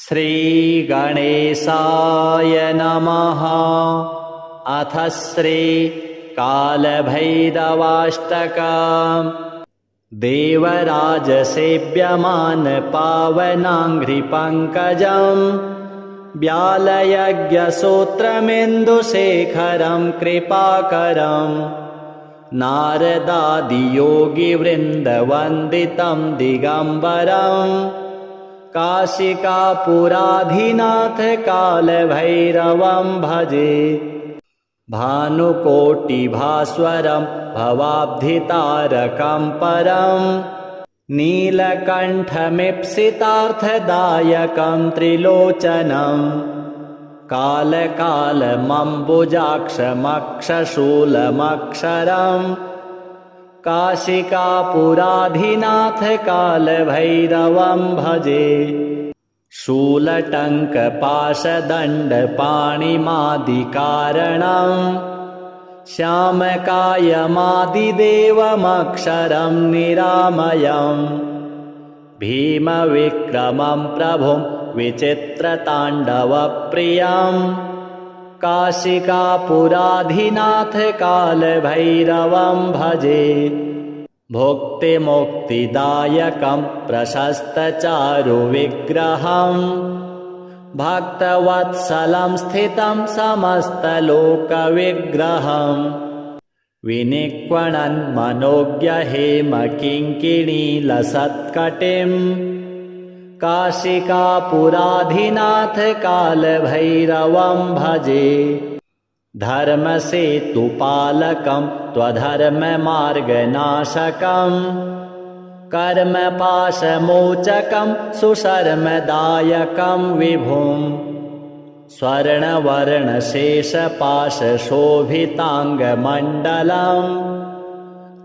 श्रीगणेशाय नमः। अथ श्रीकालभैरवाष्टकम्। देवराजसेव्यमान पावनाङ्घ्रिपङ्कजम् व्यालयज्ञसूत्रमिन्दुशेखरं कृपाकरम् नारदादियोगिवृन्दवन्दितं दिगम्बरम् काशिकापुराधिनाथ कालभैरवं भजे। भानुकोटिभास्वरं भवाब्धितारकं परं नीलकण्ठमीप्सितार्थदायकं त्रिलोचनं कालकालमम्बुजाक्षमक्षशूलमक्षरम् काशिकापुराधिनाथ कालभैरवं भजे। शूलटङ्कपाशदण्डपाणिमादिकारणम् श्यामकायमादिदेवमक्षरं निरामयम् भीमविक्रमं प्रभुं विचित्रताण्डवप्रियं काशिकापुराधिनाथ कालभैरवं भजे। भुक्तिमुक्तिदायकं प्रशस्तचारुविग्रहं भक्तवत्सलं स्थितं समस्तलोकविग्रहं विनिक्वणन् मनोज्ञहेमकिङ्किणीलसत्कटिं काशिकापुराधिनाथ कालभैरवं भजे। धर्मसेतुपालकं त्वधर्ममार्गनाशकं कर्मपाशमोचकं सुशर्मदायकं विभुं स्वर्णवर्णशेषपाशशोभिताङ्गमण्डलं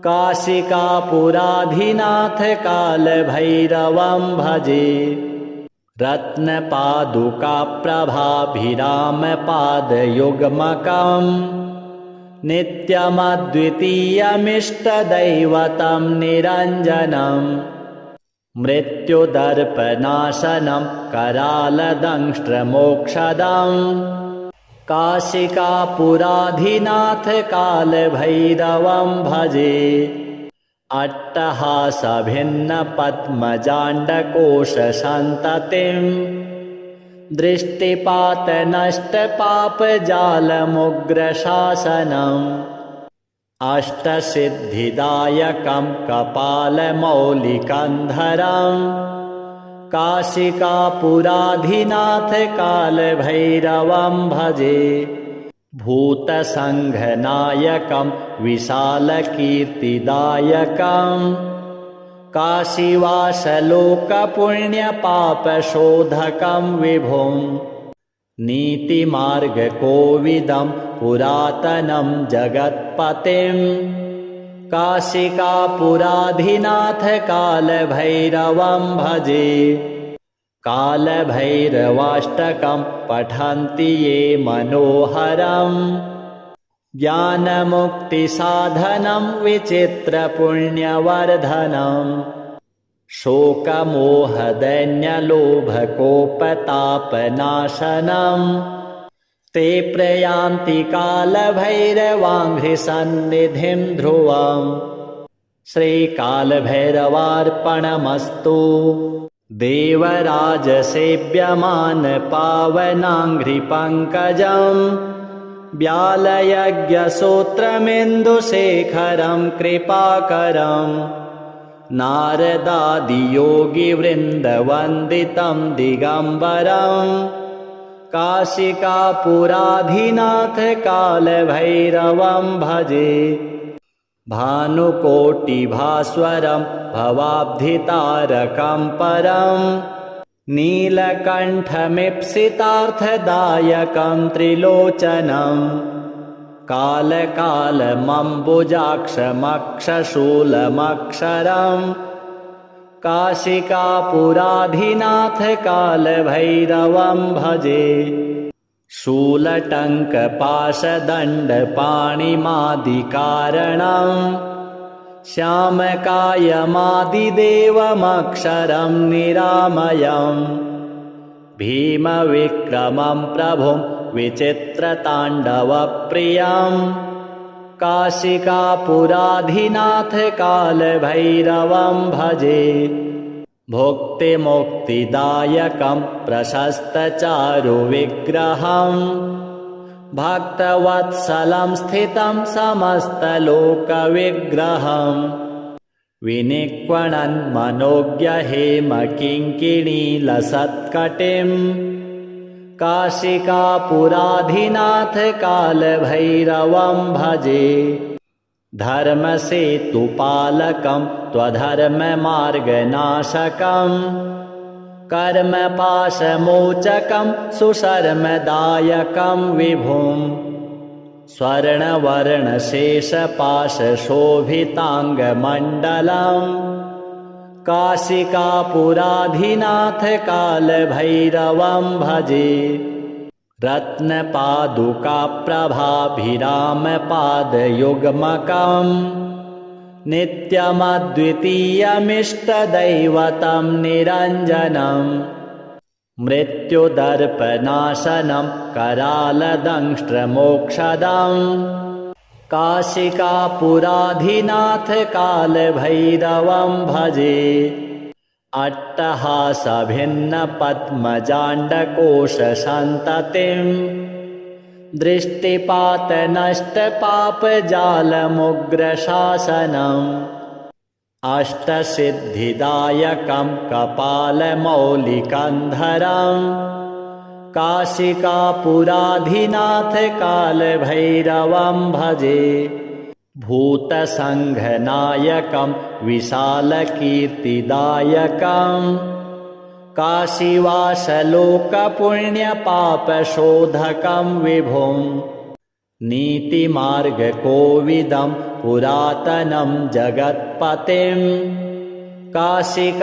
काशिकापुराधिनाथ कालभैरवं भजे। रत्नपादुकाप्रभाभिरामपादयुग्मकं नित्यमद्वितीयमिष्टदैवतं निरञ्जनं मृत्युदर्पनाशनं करालदंष्ट्रमोक्षदं काशिकापुराधिनाथ कालभैरवं भजे। अट्टहासभिन्नपद्मजाण्डकोशसन्ततिं दृष्टिपातनष्टपापजालमुग्रशासनम् अष्टसिद्धिदायकं कपालमौलिकन्धरं काशिकापुराधिनाथ कालभैरवं भजे। भूतसङ्घनायकं विशालकीर्तिदायकं काशीवासलोकपुण्यपापशोधकं विभुं नीतिमार्गकोविदं पुरातनं जगत्पतिं काशिकापुराधिनाथ कालभैरवं भजे। कालभैरवाष्टकं पठन्ति ये मनोहरं ज्ञानमुक्तिसाधनं विचित्रपुण्यवर्धनं शोकमोहदैन्यलोभकोपतापनाशनं ते प्रयान्ति कालभैरवाङ्घ्रिसन्निधिं ध्रुवम्। श्रीकालभैरवार्पणमस्तु। देवराजसेव्यमान पावनाङ्घ्रिपङ्कजं व्यालयज्ञसूत्रमिन्दुशेखरं कृपाकरं नारदादियोगिवृन्दवन्दितं दिगम्बरं काशिकापुराधिनाथ कालभैरवं भजे। भानुकोटिभास्वरं भवाब्धितारकं परं नीलकण्ठमीप्सितार्थदायकं त्रिलोचनं कालकालमम्बुजाक्षमक्षशूलमक्षरम् काशिकापुराधिनाथ कालभैरवं भजे। शूलटङ्कपाशदण्डपाणिमादिकारणम् श्यामकायमादिदेवमक्षरं निरामयम् भीमविक्रमं प्रभुं विचित्रताण्डवप्रियं काशिकापुराधिनाथ कालभैरवं भजे भुक्तिमुक्तिदायकं प्रशस्तचारुविग्रहं भक्तवत्सलं स्थितं समस्तलोकविग्रहं विनिक्वणन् मनोज्ञहेमकिङ्किणीलसत्कटिं काशिकापुराधिनाथ कालभैरवं भजे धर्मसेतुपालकं त्वधर्ममार्गनाशकं कर्मपाशमोचकं सुशर्मदायकं विभुं स्वर्णवर्णशेषपाशशोभिताङ्गमण्डलं काशिकापुराधिनाथ कालभैरवं भजे रत्नपादुकाप्रभाभिरामपादयुग्मकं नित्यमद्वितीयमिष्टदैवतं निरञ्जनं मृत्युदर्पनाशनं करालदंष्ट्रमोक्षदं काशिकापुराधिनाथ कालभैरवं भजे अट्टहासभिन्नपद्मजाण्डकोशसन्ततिं दृष्टिपातनष्टपापजालमुग्रशासनम् अष्टसिद्धिदायकं कपालमौलिकन्धरं काशिकापुराधिनाथ कालभैरवं भजे भूतसङ्घनायकं विशालकीर्तिदायकं काशीवासलोकपुण्यपापशोधकं विभुं नीतिमार्गकोविदं पुरातनं जगत्पतिं काशिकापुराधिनाथ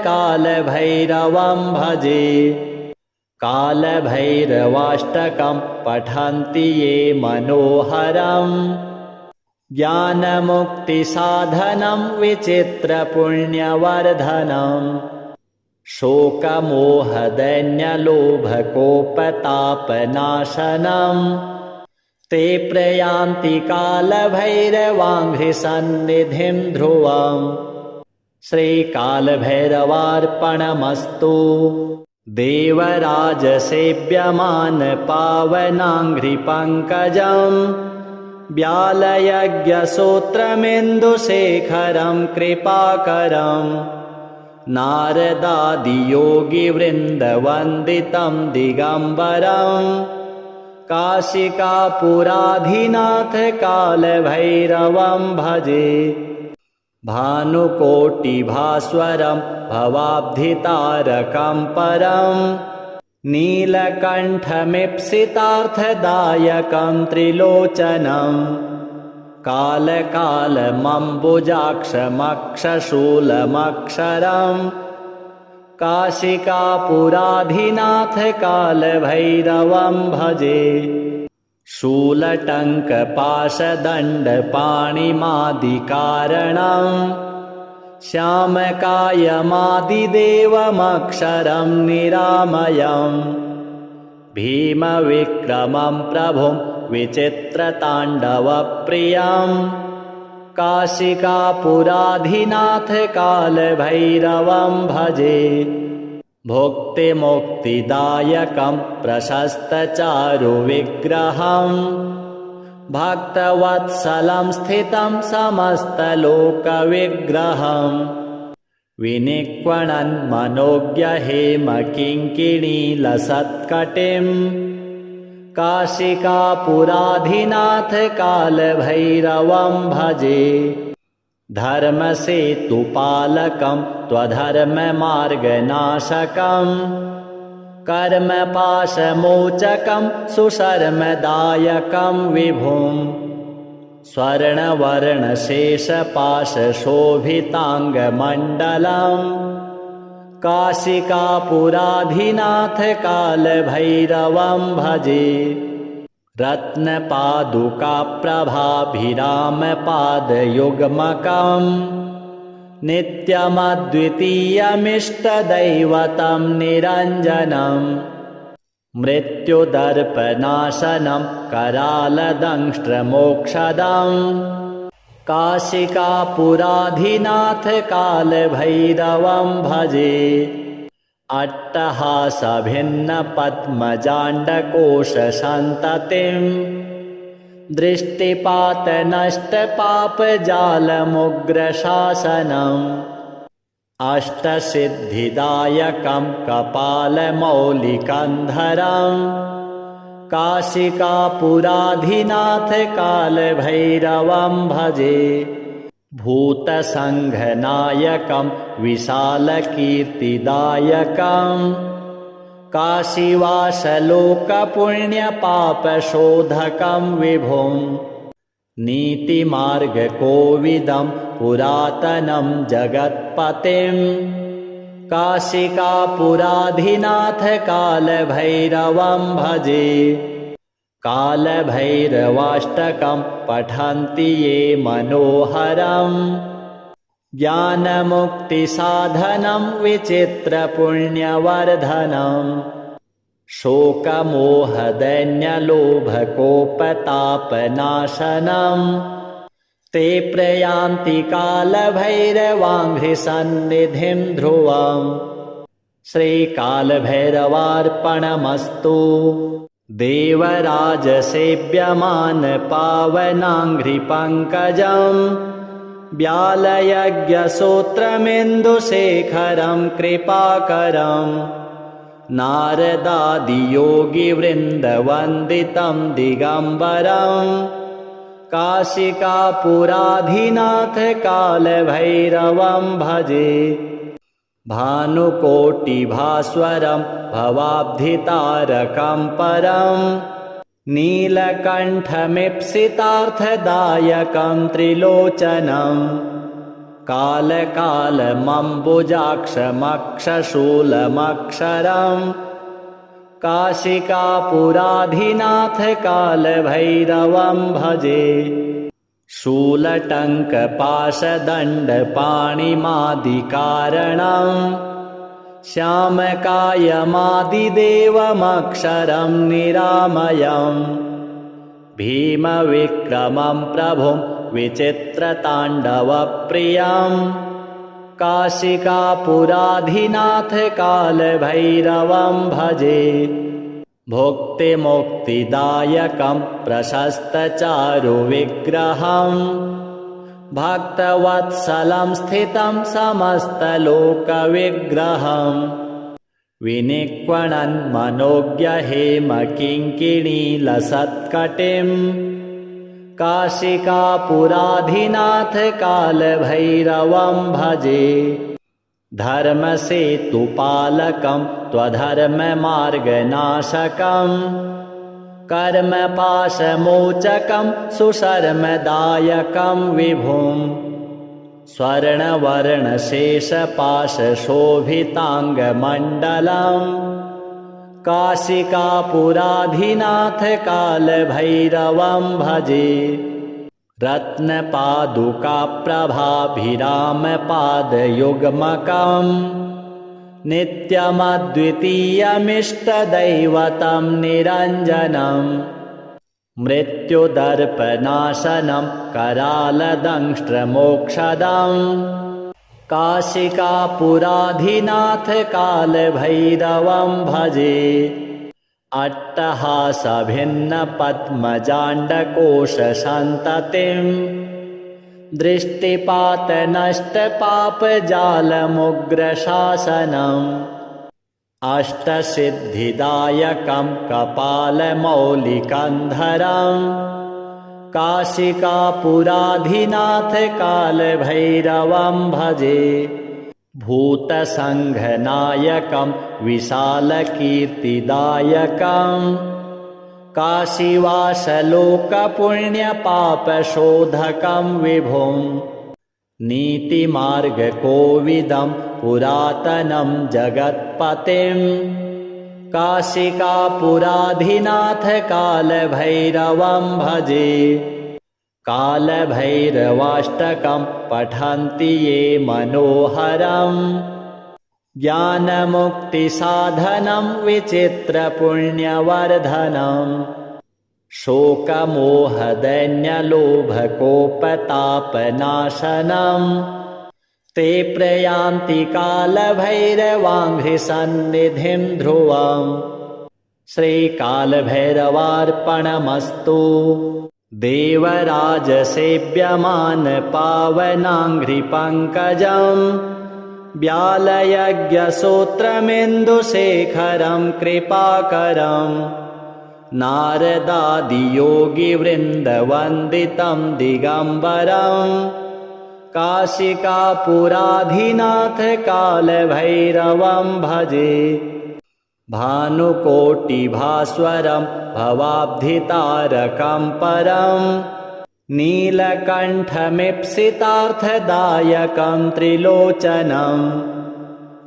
कालभैरवं भजे कालभैरवाष्टकं पठन्ति ये मनोहरं ज्ञानमुक्तिसाधनं विचित्रपुण्यवर्धनं शोकमोहदैन्यलोभकोपतापनाशनं ते प्रयान्ति कालभैरवाङ्घ्रिसन्निधिं ध्रुवं श्रीकालभैरवार्पणमस्तु देवराजसेव्यमान पावनाङ्घ्रिपङ्कजं व्यालयज्ञसूत्रमिन्दुशेखरं कृपाकरं नारदादियोगिवृन्दवन्दितं दिगम्बरं काशिकापुराधिनाथ कालभैरवं भजे भानुकोटिभास्वरं भवाब्धितारकं परं नीलकण्ठमीप्सितार्थदायकं त्रिलोचनं कालकालमम्बुजाक्षमक्षशूलमक्षरं काशिकापुराधिनाथ कालभैरवं भजे शूलटङ्कपाशदण्डपाणिमादिकारणं श्यामकायमादिदेवमक्षरं निरामयं भीमविक्रमं प्रभुं विचित्रताण्डवप्रियं काशिकापुराधिनाथ कालभैरवं भजे भुक्तिमुक्तिदायकं प्रशस्तचारुविग्रहं भक्तवत्सलं स्थितं समस्तलोकविग्रहं विनिक्वणन् मनोज्ञहेमकिङ्किणीलसत्कटिं काशिकापुराधिनाथ कालभैरवं भजे धर्मसेतुपालकं त्वधर्ममार्गनाशकं कर्मपाशमोचकं सुशर्मदायकं विभुं स्वर्णवर्णशेषपाशशोभिताङ्गमण्डलं काशिकापुराधिनाथ कालभैरवं भजे रत्नपादुकाप्रभाभिरामपादयुग्मकं नित्यमद्वितीयमिष्टदैवतं निरञ्जनम् मृत्युदर्पनाशनं करालदंष्ट्रमोक्षदम् काशिकापुराधिनाथ कालभैरवं भजे अट्टहासभिन्नपद्मजाण्डकोशसन्ततिम् दृष्टिपातनष्टपापजालमुग्रशासनम् अष्टसिद्धिदायकं कपालमौलिकन्धरम् काशिकापुराधिनाथ कालभैरवं भजे भूतसङ्घनायकं विशालकीर्तिदायकम् काशीवासलोकपुण्यपापशोधकं विभुं नीतिमार्गकोविदं पुरातनं जगत्पतिं काशिकापुराधिनाथ कालभैरवं भजे कालभैरवाष्टकं पठन्ति ये मनोहरम् ज्ञानमुक्तिसाधनं विचित्रपुण्यवर्धनम् शोकमोहदैन्यलोभकोपतापनाशनम् ते प्रयान्ति कालभैरवाङ्घ्रिसन्निधिं ध्रुवम् श्रीकालभैरवार्पणमस्तु देवराजसेव्यमान पावनाङ्घ्रिपङ्कजम् व्यालयज्ञसूत्रमिन्दुशेखरं कृपाकरम् नारदादियोगिवृन्दवन्दितं दिगम्बरम् काशिकापुराधिनाथ कालभैरवं भजे भानुकोटिभास्वरं भवाब्धितारकं परम् नीलकण्ठमीप्सितार्थदायकं त्रिलोचनम् कालकालमम्बुजाक्षमक्षशूलमक्षरम् काशिकापुराधिनाथ कालभैरवं भजे शूलटङ्कपाशदण्डपाणिमादिकारणम् श्यामकायमादिदेवमक्षरं निरामयम् भीमविक्रमं प्रभुं विचित्रताण्डवप्रियम् काशिकापुराधिनाथ कालभैरवं भजे भुक्तिमुक्तिदायकं प्रशस्तचारुविग्रहम् भक्तवत्सलं स्थितं समस्तलोकविग्रहम् विनिक्वणन् मनोज्ञहेमकिङ्किणीलसत्कटिम् काशिकापुराधिनाथ कालभैरवं भजे धर्मसेतुपालकं त्वधर्ममार्गनाशकम् कर्मपाशमोचकं सुशर्मदायकं विभुं स्वर्णवर्णशेषपाशशोभिताङ्गमण्डलम् काशिकापुराधिनाथ कालभैरवं भजे रत्नपादुकाप्रभाभिरामपादयुग्मकम् नित्यमद्वितीयमिष्टदैवतं निरञ्जनम् मृत्युदर्पनाशनं करालदंष्ट्रमोक्षदम् काशिकापुराधिनाथ कालभैरवं भजे अट्टहासभिन्नपद्मजाण्डकोशसन्ततिम् दृष्टिपातनष्टपापजालमुग्रशासनम् अष्टसिद्धिदायकं कपालमौलिकन्धरम् काशिकापुराधिनाथ कालभैरवं भजे भूतसङ्घनायकं विशालकीर्तिदायकम् काशीवासलोकपुण्यपापशोधकं विभुं नीतिमार्गकोविदं पुरातनं जगत्पतिं काशिकापुराधिनाथ कालभैरवं भजे कालभैरवाष्टकं पठन्ति ये मनोहरम् ज्ञानमुक्तिसाधनं विचित्रपुण्यवर्धनम् शोकमोहदैन्यलोभकोपतापनाशनम् ते प्रयान्ति कालभैरवाङ्घ्रिसन्निधिं ध्रुवम् श्रीकालभैरवार्पणमस्तु। देवराजसेव्यमान पावनाङ्घ्रिपङ्कजम् व्यालयज्ञसूत्रमिन्दुशेखरं कृपाकरम् नारदादियोगिवृन्दवन्दितं दिगम्बरम् काशिकापुराधिनाथ कालभैरवं भजे। भानुकोटिभास्वरं भवाब्धितारकं परम् नीलकण्ठमीप्सितार्थदायकं त्रिलोचनम्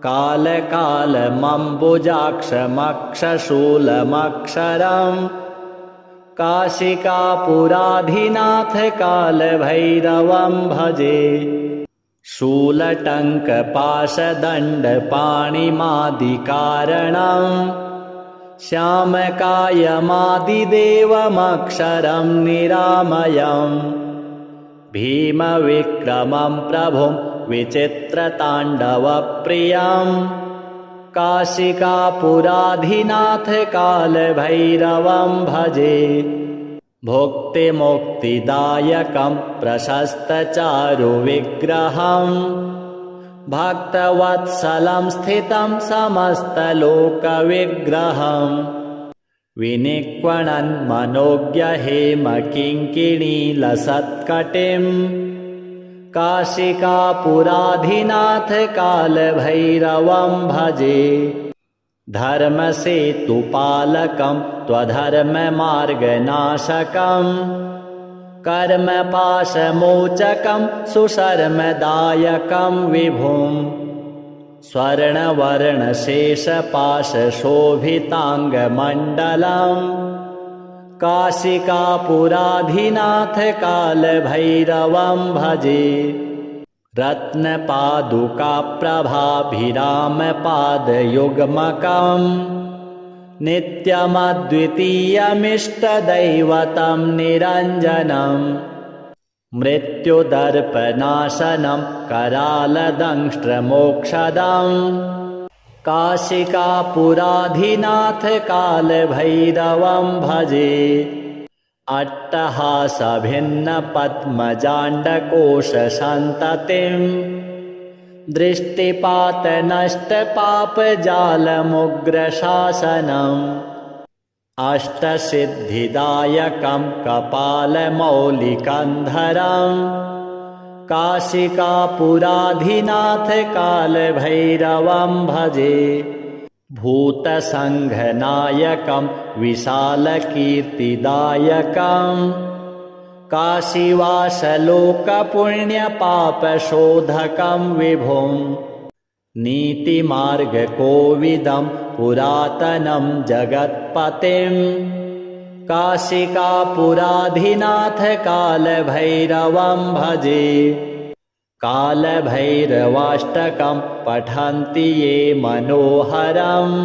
कालकालमम्बुजाक्षमक्षशूलमक्षरम् काशिकापुराधिनाथ कालभैरवं भजे। शूलटङ्कपाशदण्डपाणिमादिकारणम् श्यामकायमादिदेवमक्षरं निरामयम् भीमविक्रमं प्रभुं विचित्रताण्डवप्रियम् काशिकापुराधिनाथ कालभैरवं भजे। भुक्तिमुक्तिदायकं प्रशस्तचारुविग्रहम् भक्तवत्सलं स्थितं समस्तलोकविग्रहम् विनिक्वणन् मनोज्ञहेमकिङ्किणीलसत्कटिम् काशिकापुराधिनाथ कालभैरवं भजे। धर्मसेतुपालकं त्वधर्ममार्गनाशकम् कर्मपाशमोचकं सुशर्मदायकं विभुम् स्वर्णवर्णशेषपाशशोभिताङ्गमण्डलम् काशिकापुराधिनाथ कालभैरवं भजे। रत्नपादुकाप्रभाभिरामपादयुग्मकम् नित्यमद्वितीयमिष्टदैवतं निरञ्जनम् मृत्युदर्पनाशनं करालदंष्ट्रमोक्षदम् काशिकापुराधिनाथ कालभैरवं भजे। अट्टहासभिन्नपद्मजाण्डकोशसन्ततिम् दृष्टिपातनष्टपापजालमुग्रशासनम् अष्टसिद्धिदायकं कपालमौलिकन्धरम् काशिकापुराधिनाथ कालभैरवं भजे। भूतसङ्घनायकं विशालकीर्तिदायकम् काशीवासलोकपुण्यपापशोधकं विभुम् नीतिमार्गकोविदं पुरातनं जगत्पतिम् काशिकापुराधिनाथ कालभैरवं भजे। कालभैरवाष्टकं पठन्ति ये मनोहरम्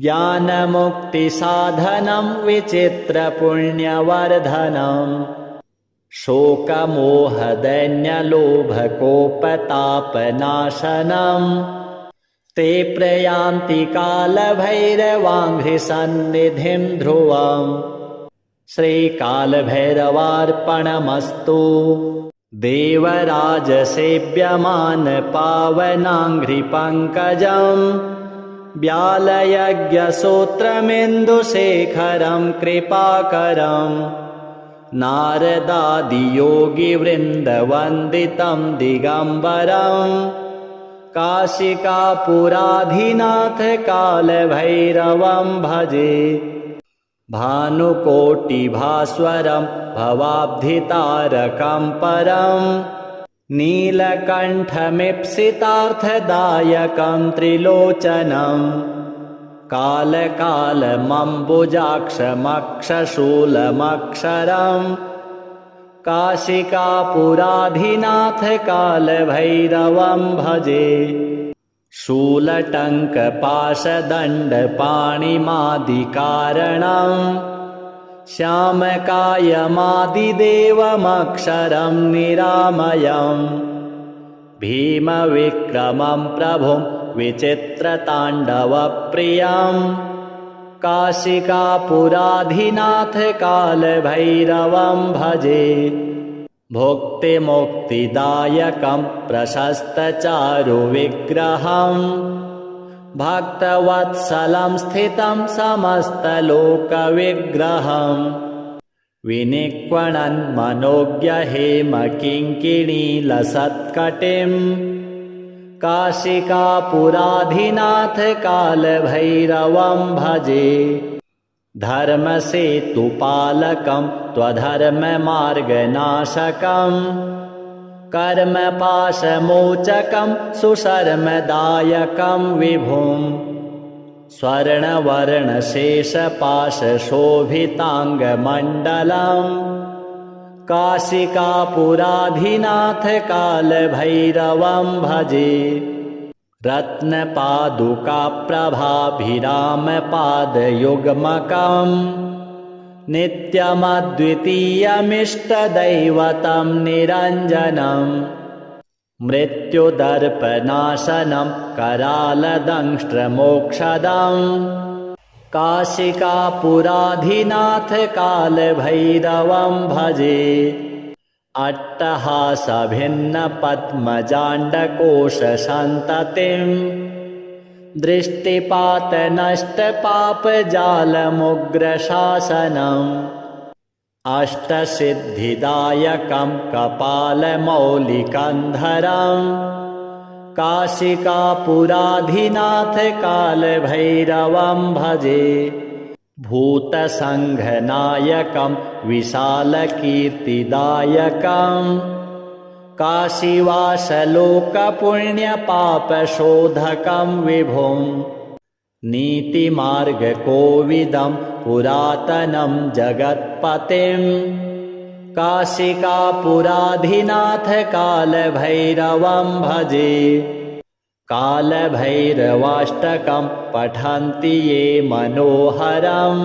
ज्ञानमुक्तिसाधनं विचित्रपुण्यवर्धनम् शोकमोहदैन्यलोभकोपतापनाशनम् ते प्रयान्ति कालभैरवाङ्घ्रिसन्निधिं ध्रुवम् श्रीकालभैरवार्पणमस्तु। देवराजसेव्यमान पावनाङ्घ्रिपङ्कजम् व्यालयज्ञसूत्रमिन्दुशेखरं कृपाकरम् नारदादियोगिवृन्दवन्दितं दिगम्बरम् काशिकापुराधिनाथ कालभैरवं भजे। भानुकोटिभास्वरं भवाब्धितारकं परम् नीलकण्ठमीप्सितार्थदायकं त्रिलोचनम् कालकालमम्बुजाक्षमक्षशूलमक्षरम् काशिकापुराधिनाथ कालभैरवं भजे। शूलटङ्कपाशदण्डपाणिमादिकारणं श्यामकायमादिदेवमक्षरं निरामयम्। भीमविक्रमं प्रभुं विचित्रताण्डवप्रियं काशिकापुराधिनाथ कालभैरवं भजे। भुक्तिमुक्तिदायकं प्रशस्तचारुविग्रहं भक्तवत्सलं स्थितं समस्तलोकविग्रहं विनिक्वणन् मनोज्ञहेमकिङ्किणीलसत्कटिं काशिकापुराधिनाथ कालभैरवं भजे। धर्मसेतुपालकं त्वधर्ममार्गनाशकं कर्मपाशमोचकं सुशर्मदायकं विभुं स्वर्णवर्णशेषपाशशोभिताङ्गमण्डलं काशिकापुराधिनाथ कालभैरवं भजे। रत्नपादुकाप्रभाभिरामपादयुग्मकं नित्यमद्वितीयमिष्टदैवतं निरञ्जनं मृत्युदर्पनाशनं करालदंष्ट्रमोक्षदं काशिकापुराधिनाथ कालभैरवं भजे। अट्टहासभिन्नपद्मजाण्डकोशसन्ततिं दृष्टिपातनष्टपापजालमुग्रशासनम् अष्टसिद्धिदायकं कपालमौलिकन्धरं काशिकापुराधिनाथ कालभैरवं भजे। भूतसङ्घनायकं विशालकीर्तिदायकं काशीवासलोकपुण्यपापशोधकं विभुं नीतिमार्गकोविदं पुरातनं जगत्पतिं काशिकापुराधिनाथ कालभैरवं भजे। कालभैरवाष्टकं पठन्ति ये मनोहरं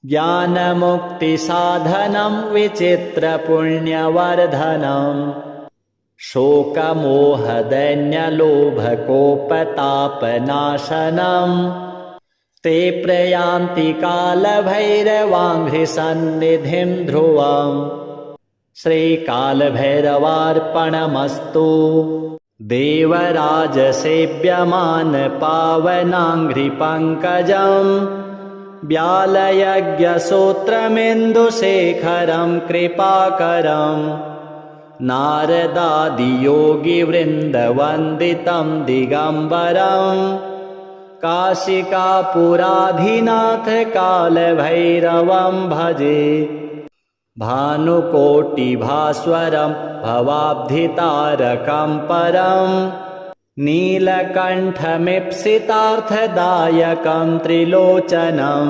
ज्ञानमुक्तिसाधनं विचित्रपुण्यवर्धनं शोकमोहदैन्यलोभकोपतापनाशनं ते प्रयान्ति कालभैरवाङ्घ्रिसन्निधिं ध्रुवं। श्रीकालभैरवार्पणमस्तु। देवराजसेव्यमान पावनाङ्घ्रिपङ्कजं व्यालयज्ञसूत्रमिन्दुशेखरं कृपाकरं नारदादियोगिवृन्दवन्दितं दिगम्बरं काशिकापुराधिनाथ कालभैरवं भजे। भानुकोटिभास्वरं भवाब्धितारकं परं नीलकण्ठमीप्सितार्थदायकं त्रिलोचनं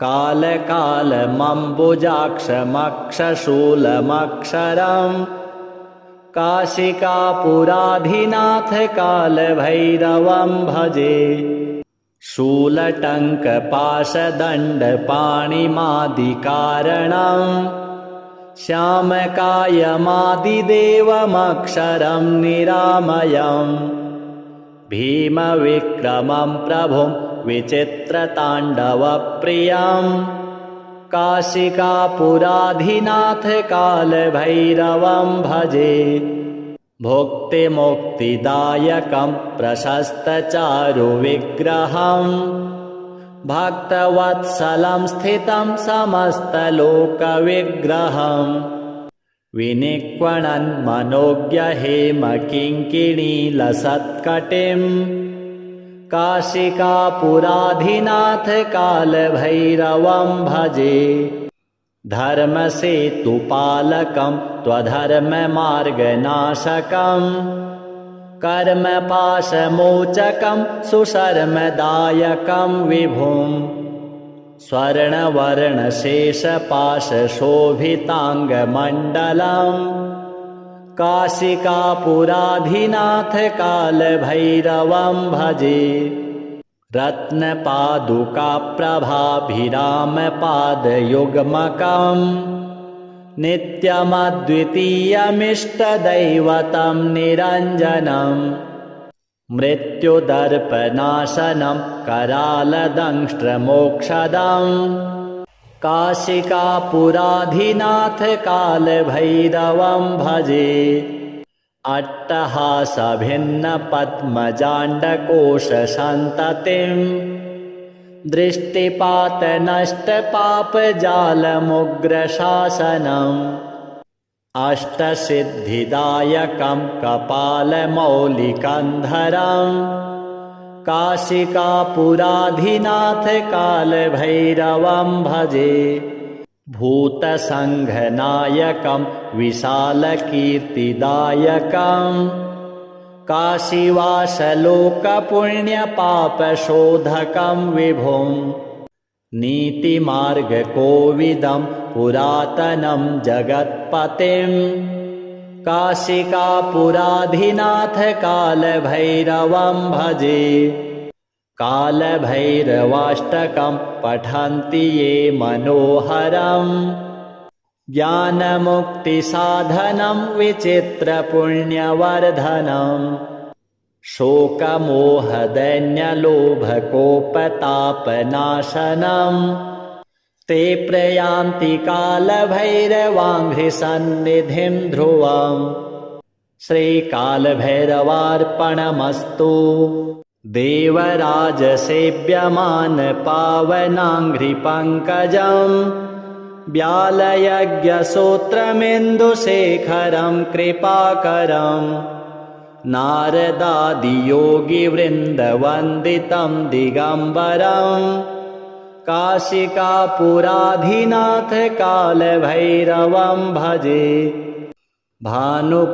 कालकालमम्बुजाक्षमक्षशूलमक्षरं काशिकापुराधिनाथ कालभैरवं भजे। शूलटङ्कपाशदण्डपाणिमादिकारणं श्यामकायमादिदेवमक्षरं निरामयम् भीमविक्रमं प्रभुं विचित्रताण्डवप्रियं काशिकापुराधिनाथ कालभैरवं भजे। भुक्तिमुक्तिदायकं प्रशस्तचारुविग्रहं भक्तवत्सलं स्थितं समस्तलोकविग्रहं विनिक्वणन् मनोज्ञहेमकिङ्किणीलसत्कटिं काशिकापुराधिनाथ कालभैरवं भजे। धर्मसेतुपालकं त्वधर्ममार्गनाशकं कर्मपाशमोचकं सुशर्मदायकं विभुं स्वर्णवर्णशेषपाशशोभिताङ्गमण्डलम् काशिकापुराधिनाथ कालभैरवं भजे रत्नपादुकाप्रभाभिरामपादयुग्मकम् नित्यमद्वितीयमिष्टदैवतं निरञ्जनम् मृत्युदर्पनाशनं करालदंष्ट्रमोक्षदम् काशिकापुराधिनाथ कालभैरवं भजे अट्टहासभिन्नपद्मजाण्डकोशसन्ततिम् दृष्टिपातनष्टपापजालमुग्रशासनम् अष्टसिद्धिदायकं कपालमौलिकन्धरम् काशिकापुराधिनाथ कालभैरवं भजे भूतसङ्घनायकं विशालकीर्तिदायकम् काशीवासलोकपुण्यपापशोधकं विभुं नीतिमार्गकोविदं पुरातनं जगत्पतिं काशिकापुराधिनाथ कालभैरवं भजे कालभैरवाष्टकं पठन्ति ये मनोहरम् ज्ञानमुक्तिसाधनं विचित्रपुण्यवर्धनम् शोकमोहदैन्यलोभकोपतापनाशनम् ते प्रयान्ति कालभैरवाङ्घ्रिसन्निधिं ध्रुवम् श्रीकालभैरवार्पणमस्तु देवराजसेव्यमान पावनाङ्घ्रिपङ्कजम् व्यालयज्ञसूत्रमिन्दुशेखरं कृपाकरम् नारदादियोगिवृन्दवन्दितं दिगम्बरम् काशिकापुराधिनाथ कालभैरवं भजे भानुकोटिभास्वरं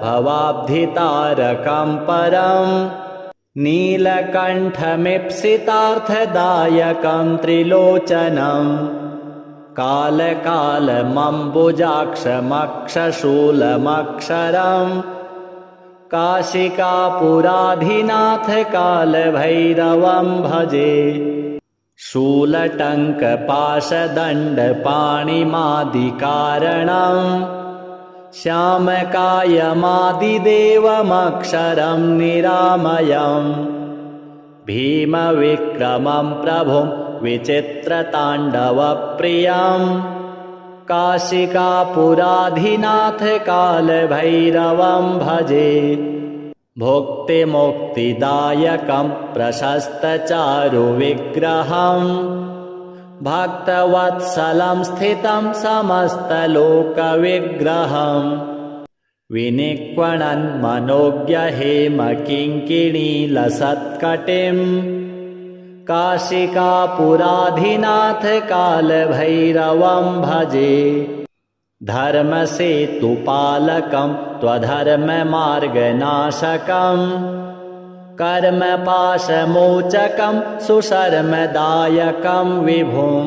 भवाब्धितारकं परम् नीलकण्ठमीप्सितार्थदायकं त्रिलोचनम् कालकालमम्बुजाक्षमक्षशूलमक्षरम् काशिकापुराधिनाथ कालभैरवं भजे शूलटङ्कपाशदण्डपाणिमादिकारणम् श्यामकायमादिदेवमक्षरं निरामयम् भीमविक्रमं प्रभुं विचित्रताण्डवप्रियम् काशिकापुराधिनाथ कालभैरवं भजे भुक्तिमुक्तिदायकं प्रशस्तचारुविग्रहम् भक्तवत्सलं स्थितं समस्तलोकविग्रहम् विनिक्वणन् मनोज्ञहेमकिङ्किणीलसत्कटिम् काशिकापुराधिनाथ कालभैरवं भजे धर्मसेतुपालकं त्वधर्ममार्गनाशकम् कर्मपाशमोचकं सुशर्मदायकं विभुं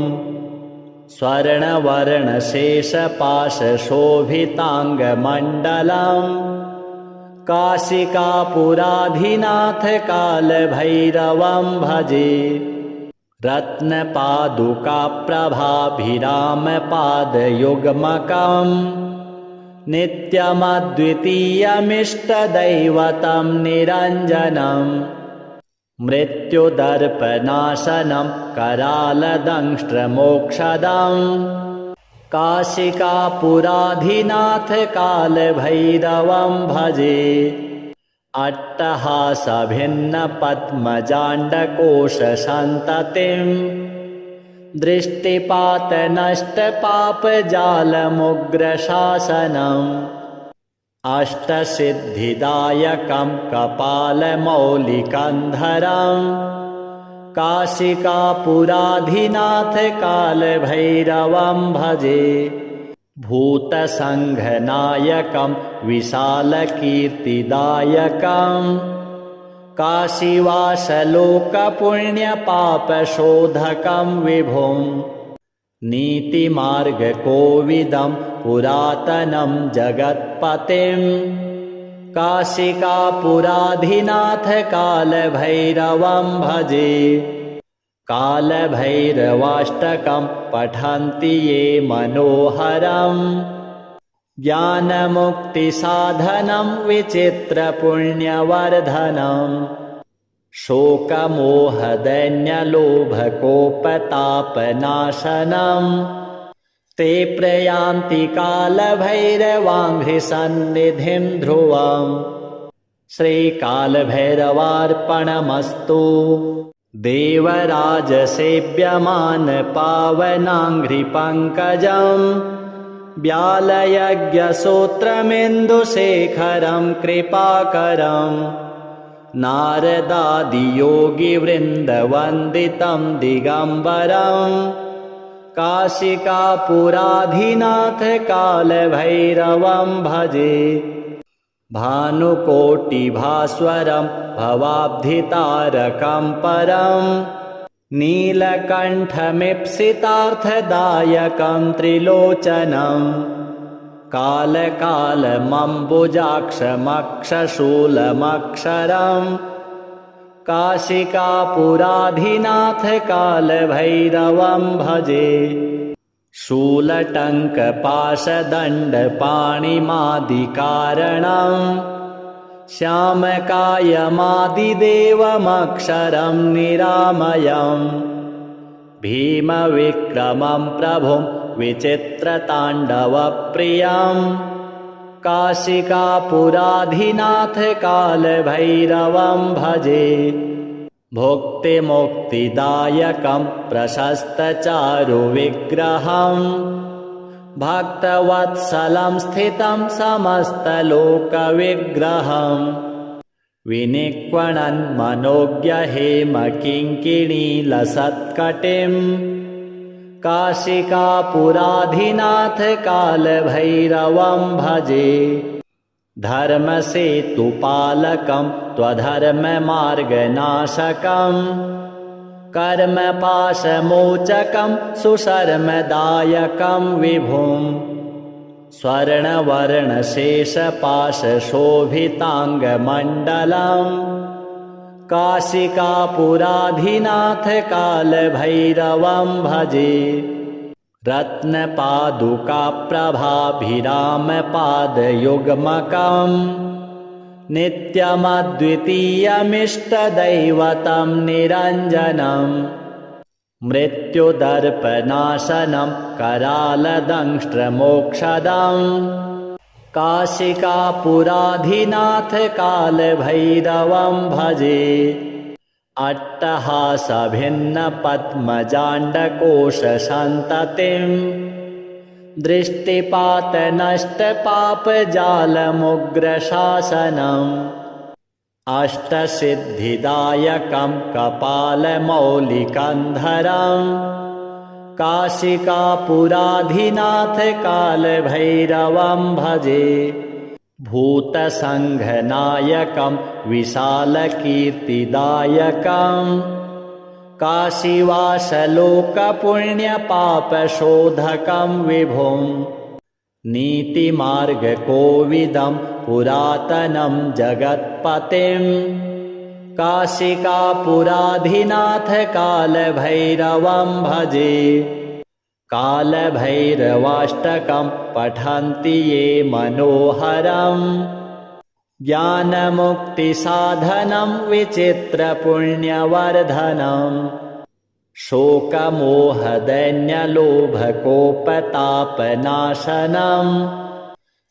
स्वर्णवर्णशेषपाशशोभिताङ्गमण्डलम् काशिकापुराधिनाथ कालभैरवं भजे रत्नपादुकाप्रभाभिरामपादयुग्मकम् नित्यमद्वितीयमिष्टदैवतं निरञ्जनम् मृत्युदर्पनाशनं करालदंष्ट्रमोक्षदम् काशिकापुराधिनाथ कालभैरवं भजे अट्टहासभिन्नपद्मजाण्डकोशसन्ततिम् दृष्टिपातनष्टपापजालमुग्रशासनम् अष्टसिद्धिदायकं कपालमौलिकन्धरम् काशिकापुराधिनाथ कालभैरवं भजे भूतसङ्घनायकं विशालकीर्तिदायकम् काशीवासलोकपुण्यपापशोधकं विभुं नीतिमार्गकोविदं पुरातनं जगत्पतिं काशिकापुराधिनाथ कालभैरवं भजे। कालभैरवाष्टकं पठन्ति ये मनोहरं ज्ञानमुक्तिसाधनं विचित्रपुण्यवर्धनं शोकमोहदैन्यलोभकोपतापनाशनं ते प्रयान्ति कालभैरवाङ्घ्रिसन्निधिं ध्रुवम्। श्रीकालभैरवार्पणमस्तु। देवराजसेव्यमान पावनाङ्घ्रिपङ्कजं व्यालयज्ञसूत्रमिन्दुशेखरं कृपाकरं नारदादियोगिवृन्दवन्दितं दिगम्बरं काशिकापुराधिनाथ कालभैरवं भजे। भानुकोटिभास्वरं भवाब्धितारकं परं नीलकण्ठमीप्सितार्थदायकं त्रिलोचनं कालकालमम्बुजाक्षमक्षशूलमक्षरं काशिकापुराधिनाथ कालभैरवं भजे। शूलटङ्कपाशदण्डपाणिमादिकारणं श्यामकायमादिदेवमक्षरं निरामयं भीमविक्रमं प्रभुं विचित्रताण्डवप्रियं काशिकापुराधिनाथ कालभैरवं भजे। भुक्तिमुक्तिदायकं प्रशस्तचारुविग्रहं भक्तवत्सलं स्थितं समस्तलोकविग्रहं विनिक्वणन् मनोज्ञहेमकिङ्किणीलसत्कटिं काशिकापुराधिनाथ कालभैरवं भजे। धर्मसेतुपालकं त्वधर्ममार्गनाशकं कर्मपाशमोचकं सुशर्मदायकं विभुं स्वर्णवर्णशेषपाशशोभिताङ्गमण्डलं काशिकापुराधिनाथ कालभैरवं भजे। रत्नपादुकाप्रभाभिरामपादयुग्मकं नित्यमद्वितीयमिष्टदैवतं निरञ्जनं मृत्युदर्पनाशनं करालदंष्ट्रमोक्षदं काशिकापुराधिनाथ कालभैरवं भजे। अट्टहासभिन्नपद्मजाण्डकोशसन्ततिं दृष्टिपातनष्टपापजालमुग्रशासनम् अष्टसिद्धिदायकं कपालमौलिकन्धरं काशिकापुराधिनाथ कालभैरवं भजे। भूतसङ्घनायकं विशालकीर्तिदायकं काशीवासलोकपुण्यपापशोधकं विभुं नीतिमार्गकोविदं पुरातनं जगत्पतिं काशिकापुराधिनाथ कालभैरवं भजे। कालभैरवाष्टकं पठन्ति ये मनोहरं ज्ञानमुक्तिसाधनं विचित्रपुण्यवर्धनं शोकमोहदैन्यलोभकोपतापनाशनं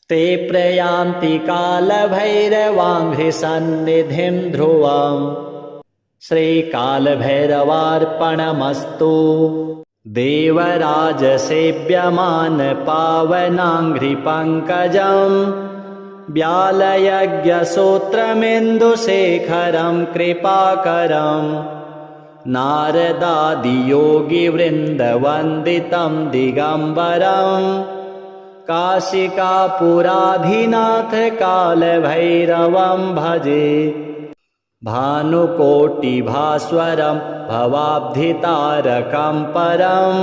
ते प्रयान्ति कालभैरवाङ्घ्रिसन्निधिं ध्रुवम्। श्रीकालभैरवार्पणमस्तु। देवराजसेव्यमान पावनाङ्घ्रिपङ्कजं व्यालयज्ञसूत्रमिन्दुशेखरं कृपाकरं नारदादियोगिवृन्दवन्दितं दिगम्बरं काशिकापुराधिनाथ कालभैरवं भजे। भानुकोटिभास्वरं भवाब्धितारकं परं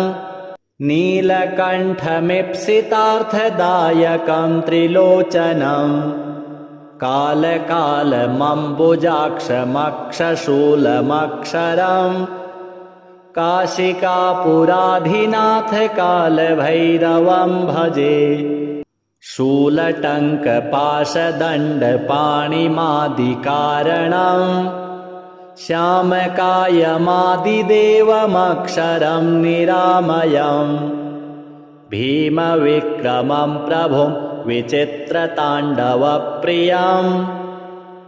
नीलकण्ठमीप्सितार्थदायकं त्रिलोचनं कालकालमम्बुजाक्षमक्षशूलमक्षरं काशिकापुराधिनाथ कालभैरवं भजे। शूलटङ्कपाशदण्डपाणिमादिकारणं श्यामकायमादिदेवमक्षरं निरामयं भीमविक्रमं प्रभुं विचित्रताण्डवप्रियं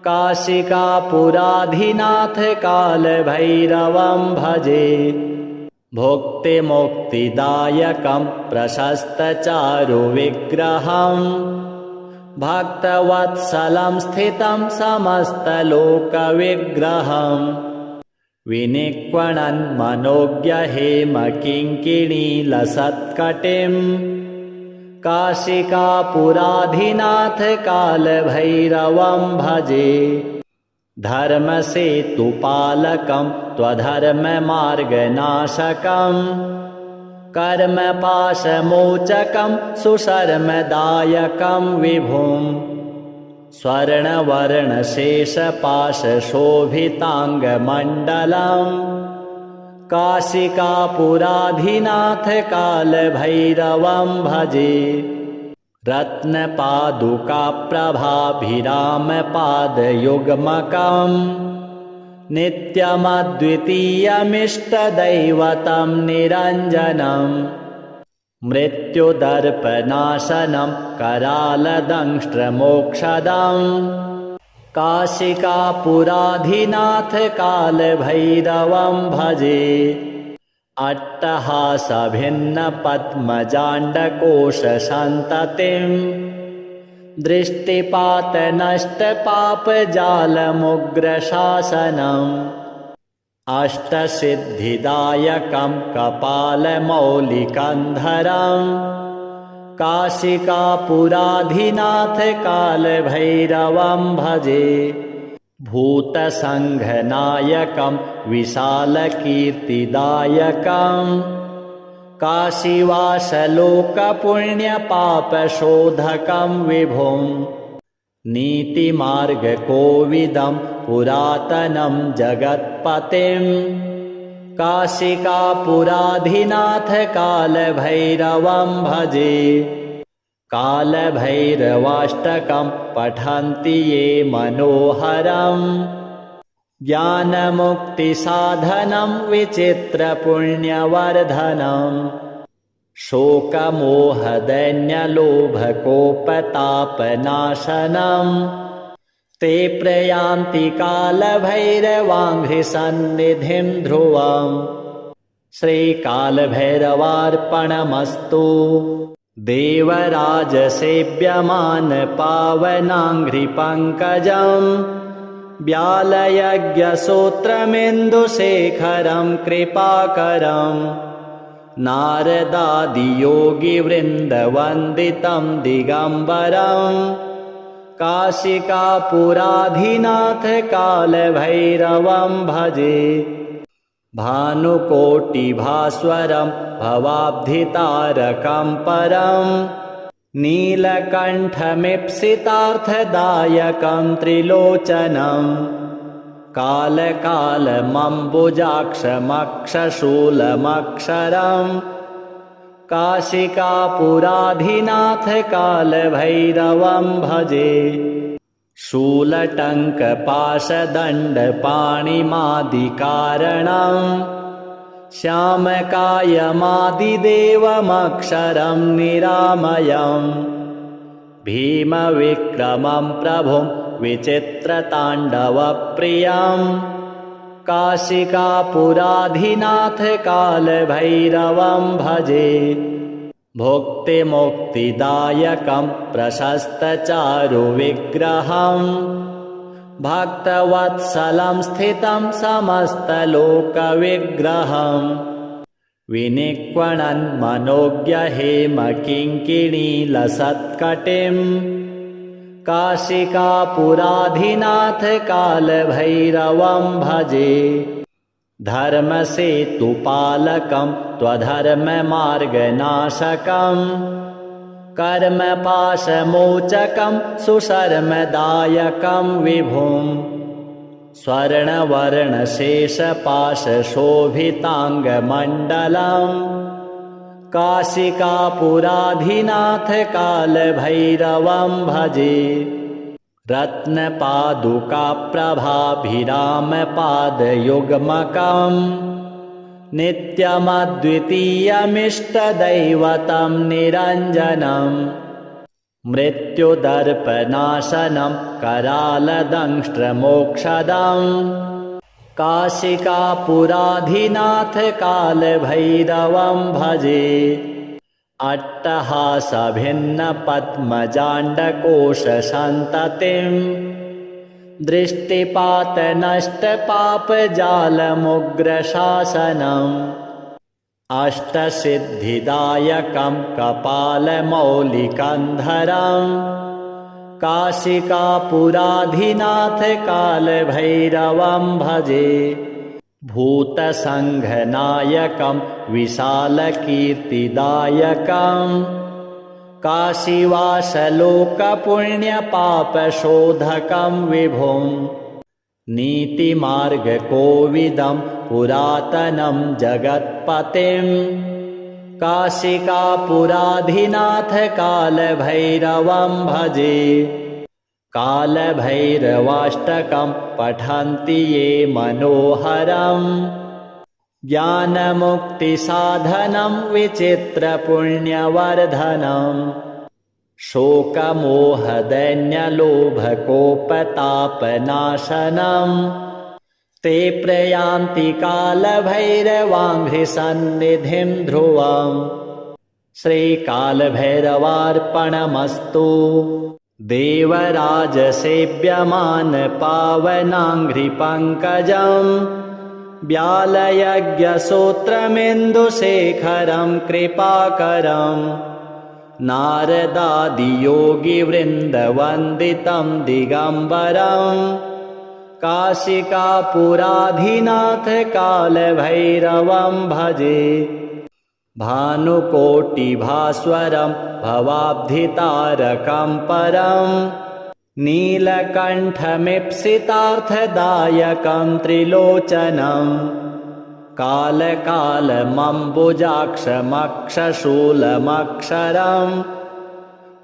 काशिकापुराधिनाथ कालभैरवं भजे। भुक्तिमुक्तिदायकं प्रशस्तचारुविग्रहं भक्तवत्सलं स्थितं समस्तलोकविग्रहं विनिक्वणन् मनोज्ञहेमकिङ्किणीलसत्कटिं काशिकापुराधिनाथ कालभैरवं भजे। धर्मसेतुपालकं त्वधर्ममार्गनाशकं कर्मपाशमोचकं सुशर्मदायकं विभुं स्वर्णवर्णशेषपाशशोभिताङ्गमण्डलं काशिकापुराधिनाथ कालभैरवं भजे। रत्नपादुकाप्रभाभिरामपादयुग्मकं नित्यमद्वितीयमिष्टदैवतं निरञ्जनं मृत्युदर्पनाशनं करालदंष्ट्रमोक्षदं काशिकापुराधिनाथ कालभैरवं भजे। अट्टहासभिन्नपद्मजाण्डकोशसन्ततिं दृष्टिपातनष्टपापजालमुग्रशासनम् अष्टसिद्धिदायकं कपालमौलिकन्धरं काशिकापुराधिनाथ कालभैरवं भजे। भूतसङ्घनायकं विशालकीर्तिदायकं काशीवासलोकपुण्यपापशोधकं विभुं नीतिमार्गकोविदं पुरातनं जगत्पतिं काशिकापुराधिनाथ कालभैरवं भजे। कालभैरवाष्टकं पठन्ति ये मनोहरं ज्ञानमुक्तिसाधनं विचित्रपुण्यवर्धनं शोकमोहदैन्यलोभकोपतापनाशनं ते प्रयान्ति कालभैरवाङ्घ्रिसन्निधिं ध्रुवं श्रीकालभैरवार्पणमस्तु। देवराजसेव्यमान पावनाङ्घ्रिपङ्कजं व्यालयज्ञसूत्रमिन्दुशेखरं कृपाकरं नारदादियोगिवृन्दवन्दितं दिगम्बरं काशिकापुराधिनाथ कालभैरवं भजे। भानुकोटिभास्वरं भवाब्धितारकं परं नीलकण्ठमीप्सितार्थदायकं त्रिलोचनं कालकालमम्बुजाक्षमक्षशूलमक्षरं काशिकापुराधिनाथ कालभैरवं भजे। शूलटङ्कपाशदण्डपाणिमादिकारणं श्यामकायमादिदेवमक्षरं निरामयं भीमविक्रमं प्रभुं विचित्रताण्डवप्रियं काशिकापुराधिनाथ कालभैरवं भजे। भुक्तिमुक्तिदायकं प्रशस्तचारुविग्रहं भक्तवत्सलं स्थितं समस्तलोकविग्रहं काशिकापुराधिनाथ कालभैरवं भजे। धर्मसेतुपालकं त्वधर्ममार्गनाशकं कर्मपाशमोचकं सुशर्मदायकं विभुं। स्वर्णवर्णशेषपाशशोभिताङ्गमण्डलम् काशिकापुराधिनाथ कालभैरवं भजे। रत्नपादुकाप्रभाभिरामपादयुग्मकं नित्यमद्वितीयमिष्टदैवतं निरञ्जनम्। मृत्युदर्पनाशनं करालदंष्ट्रमोक्षदम् काशिकापुराधिनाथ कालभैरवं भजे। अट्टहासभिन्नपद्मजाण्डकोशसन्ततिं दृष्टिपातनष्टपापजालमुग्रशासनम्। अष्टसिद्धिदायकं कपालमौलिकन्धरं काशिकापुराधिनाथ कालभैरवं भजे। भूतसङ्घनायकं विशालकीर्तिदायकं काशीवासलोकपुण्यपापशोधकं विभुं। नीतिमार्गकोविदं पुरातनं जगत्पतिं काशिकापुराधिनाथ कालभैरवं भजे। कालभैरवाष्टकं पठन्ति ये मनोहरं ज्ञानमुक्तिसाधनं विचित्रपुण्यवर्धनम्। शोकमोहदैन्यलोभकोपतापनाशनम् ते प्रयान्ति कालभैरवाङ्घ्रिसन्निधिं ध्रुवम्। श्रीकालभैरवार्पणमस्तु। देवराजसेव्यमान पावनाङ्घ्रिपङ्कजं व्यालयज्ञसूत्रमिन्दुशेखरं कृपाकरम्। नारदादियोगिवृन्दवन्दितं दिगम्बरं काशिकापुराधिनाथ कालभैरवं भजे। भानुकोटिभास्वरं भवाब्धितारकं परं नीलकण्ठमीप्सितार्थदायकं त्रिलोचनम्। कालकालमम्बुजाक्षमक्षशूलमक्षरं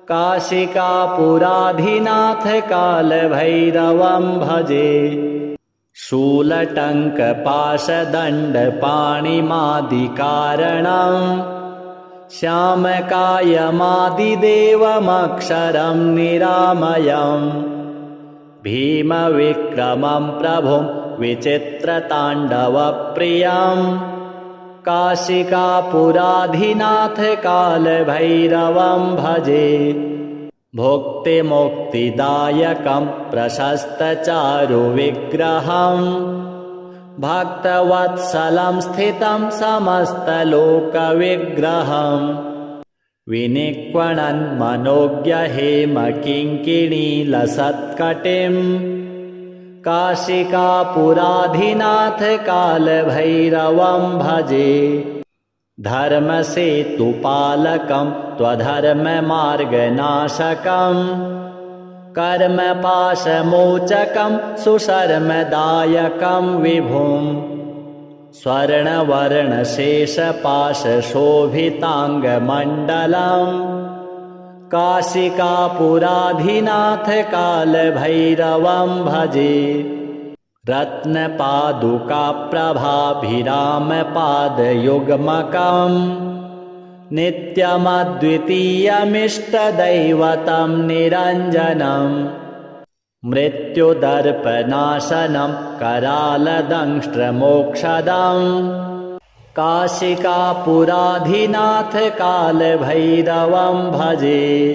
काशिकापुराधिनाथ कालभैरवं भजे। शूलटङ्कपाशदण्डपाणिमादिकारणं श्यामकायमादिदेवमक्षरं निरामयम्। भीमविक्रमं प्रभुं विचित्रताण्डवप्रियं काशिकापुराधिनाथ कालभैरवं भजे। भुक्तिमुक्तिदायकं प्रशस्तचारुविग्रहं भक्तवत्सलं स्थितं समस्तलोकविग्रहं। विनिक्वणन् मनोज्ञहेमकिङ्किणीलसत्कटिं काशिकापुराधिनाथ कालभैरवं भजे। धर्मसेतुपालकं त्वधर्ममार्गनाशकं कर्मपाशमोचकं सुशर्मदायकं विभुं। स्वर्णवर्णशेषपाशशोभिताङ्गमण्डलं काशिकापुराधिनाथ कालभैरवं भजे। रत्नपादुकाप्रभाभिरामपादयुग्मकं नित्यमद्वितीयमिष्टदैवतं निरञ्जनम्। मृत्युदर्पनाशनं करालदंष्ट्रमोक्षदम् काशिकापुराधिनाथ कालभैरवं भजे।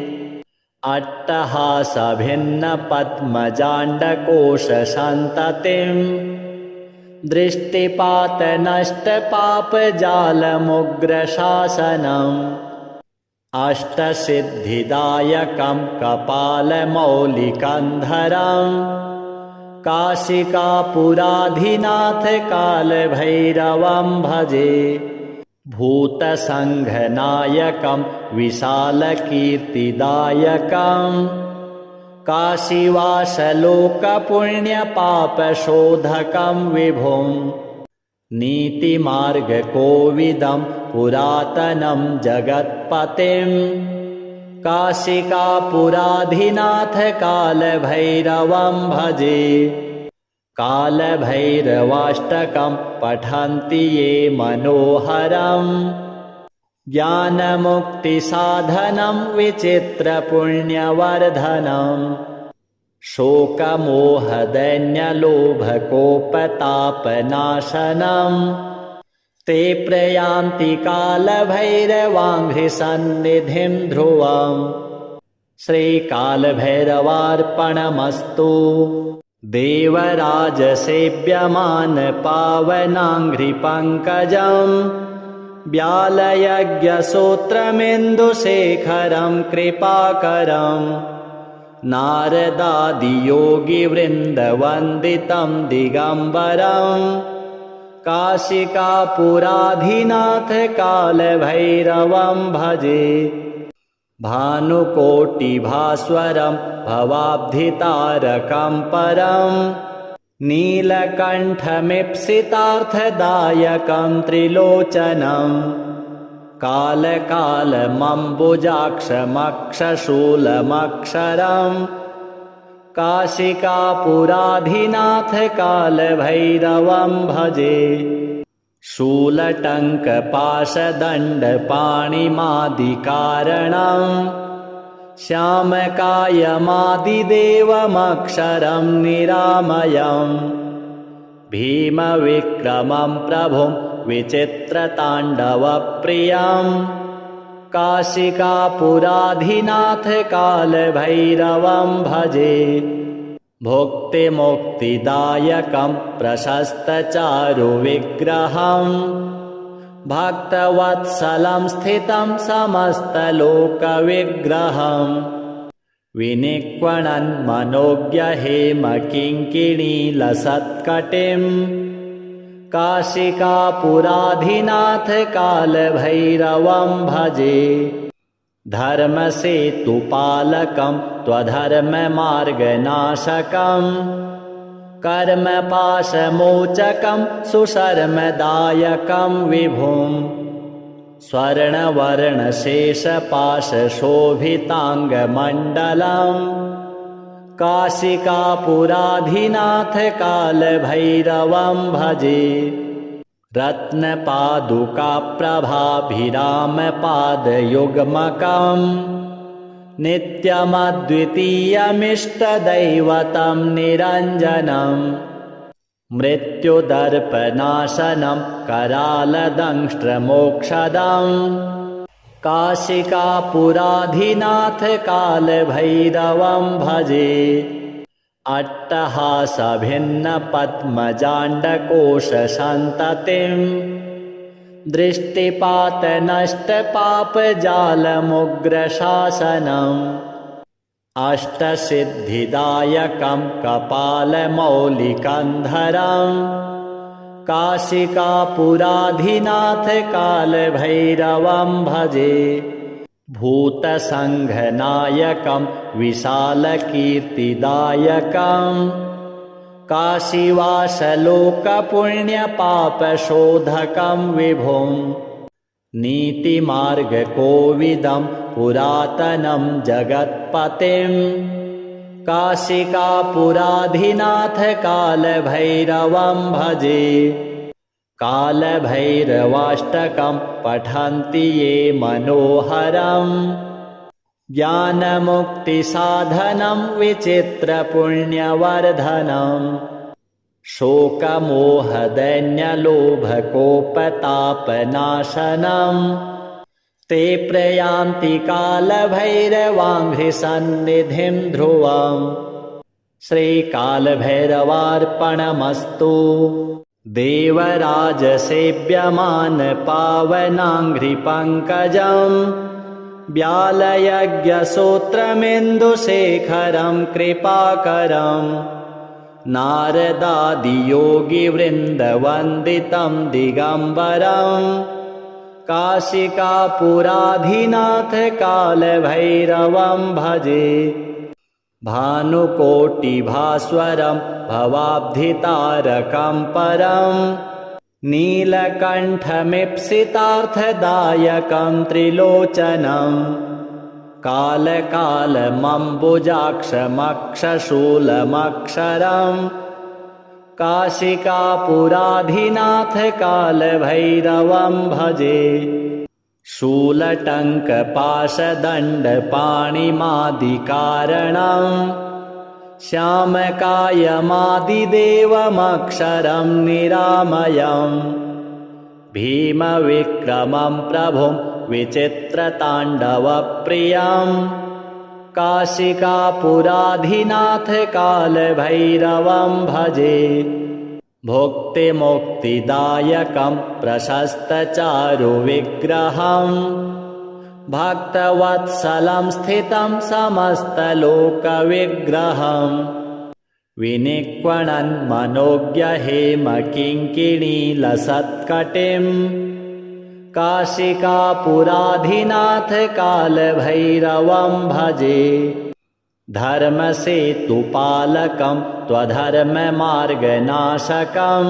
अट्टहासभिन्नपद्मजाण्डकोशसन्ततिं दृष्टिपातनष्टपापजालमुग्रशासनम्। अष्टसिद्धिदायकं कपालमौलिकन्धरं काशिकापुराधिनाथ कालभैरवं भजे। भूतसङ्घनायकं विशालकीर्तिदायकं काशीवासलोकपुण्यपापशोधकं विभुं। नीतिमार्गकोविदं पुरातनं जगत्पतिं काशिकापुराधिनाथ कालभैरवं भजे। कालभैरवाष्टकं पठन्ति ये मनोहरं ज्ञानमुक्तिसाधनं विचित्रपुण्यवर्धनं। शोकमोहदैन्यलोभकोपतापनाशनं ते प्रयान्ति कालभैरवाङ्घ्रिसन्निधिं ध्रुवम्। श्रीकालभैरवार्पणमस्तु। देवराजसेव्यमान पावनाङ्घ्रिपङ्कजं व्यालयज्ञसूत्रमिन्दुशेखरं कृपाकरं नारदादियोगिवृन्दवन्दितं दिगम्बरं काशिकापुराधिनाथ कालभैरवं भजे। भानुकोटिभास्वरं भवाब्धितारकं परं नीलकण्ठमीप्सितार्थदायकं त्रिलोचनं कालकालमम्बुजाक्षमक्षशूलमक्षरं काशिकापुराधिनाथ कालभैरवं भजे। शूलटङ्कपाशदण्डपाणिमादिकारणं श्यामकायमादिदेवमक्षरं निरामयं भीमविक्रमं प्रभुं विचित्रताण्डवप्रियं काशिकापुराधिनाथ कालभैरवं भजे। भुक्तिमुक्तिदायकं प्रशस्तचारुविग्रहं भक्तवत्सलं स्थितं समस्तलोकविग्रहं विनिक्वणन् मनोज्ञहेमकिङ्किणीलसत्कटिं काशिकापुराधिनाथ कालभैरवं भजे। धर्मसेतुपालकं त्वधर्ममार्गनाशकं कर्मपाशमोचकं सुशर्मदायकं विभुं स्वर्णवर्णशेषपाशशोभिताङ्गमण्डलं काशिकापुराधिनाथ कालभैरवं भजे। रत्नपादुकाप्रभाभिरामपादयुग्मकं नित्यमद्वितीयमिष्टदैवतं निरञ्जनं मृत्युदर्पनाशनं करालदंष्ट्रमोक्षदं काशिकापुराधिनाथ कालभैरवं भजे। अट्टहासभिन्नपद्मजाण्डकोशसन्ततिं दृष्टिपातनष्टपापजालमुग्रशासनम् अष्टसिद्धिदायकं कपालमौलिकन्धरं काशिकापुराधिनाथ कालभैरवं भजे। भूतसङ्घनायकं विशालकीर्तिदायकं काशीवासलोकपुण्यपापशोधकं विभुं नीतिमार्गकोविदं पुरातनं जगत्पतिं काशिकापुराधिनाथ कालभैरवं भजे। कालभैरवाष्टकं पठन्ति ये मनोहरं ज्ञानमुक्तिसाधनं विचित्रपुण्यवर्धनं शोकमोहदैन्यलोभकोपतापनाशनं ते प्रयान्ति कालभैरवाङ्घ्रिसन्निधिं ध्रुवम्। श्रीकालभैरवार्पणमस्तु। देवराजसेव्यमान पावनाङ्घ्रिपङ्कजं व्यालयज्ञसूत्रमिन्दुशेखरं कृपाकरं नारदादियोगिवृन्दवन्दितं दिगम्बरं काशिकापुराधिनाथ कालभैरवं भजे भानुकोटिभास्वरं भवाब्धितारकं परं नीलकण्ठमीप्सितार्थदायकं त्रिलोचनं कालकालमम्बुजाक्षमक्षशूलमक्षरं काशिकापुराधिनाथ कालभैरवं भजे शूलटङ्कपाशदण्डपाणिमादिकारणं श्यामकायमादिदेवमक्षरं निरामयं भीमविक्रमं प्रभुं विचित्रताण्डवप्रियं काशिकापुराधिनाथ कालभैरवं भजे भुक्तिमुक्तिदायकं प्रशस्तचारुविग्रहं भक्तवत्सलं स्थितं समस्तलोकविग्रहं विनिक्वणन् मनोज्ञहेमकिङ्किणीलसत्कटिं काशिकापुराधिनाथ कालभैरवं भजे धर्मसेतुपालकं त्वधर्ममार्गनाशकं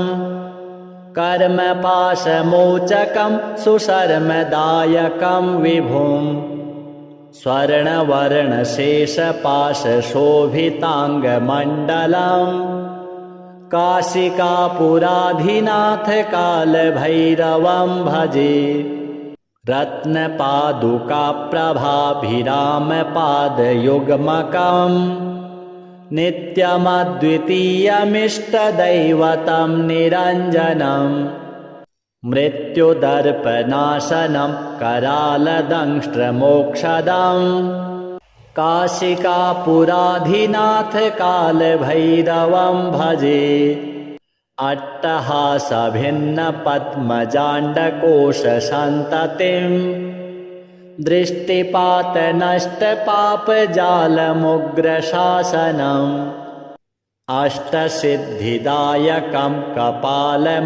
कर्मपाशमोचकं सुशर्मदायकं विभुं स्वर्णवर्णशेषपाशशोभिताङ्गमण्डलं काशिकापुराधिनाथ कालभैरवं भजे रत्नपादुकाप्रभाभिरामपादयुग्मकं नित्यमद्वितीयमिष्टदैवतं निरञ्जनं मृत्युदर्पनाशनं करालदंष्ट्रमोक्षदं काशिकापुराधिनाथ कालभैरवं भजे अट्टहासभिन्नपद्मजाण्डकोशसन्ततिं दृष्टिपातनष्टपापजालमुग्रशासनम् अष्टसिद्धिदायकं कपालमौलिकन्धरं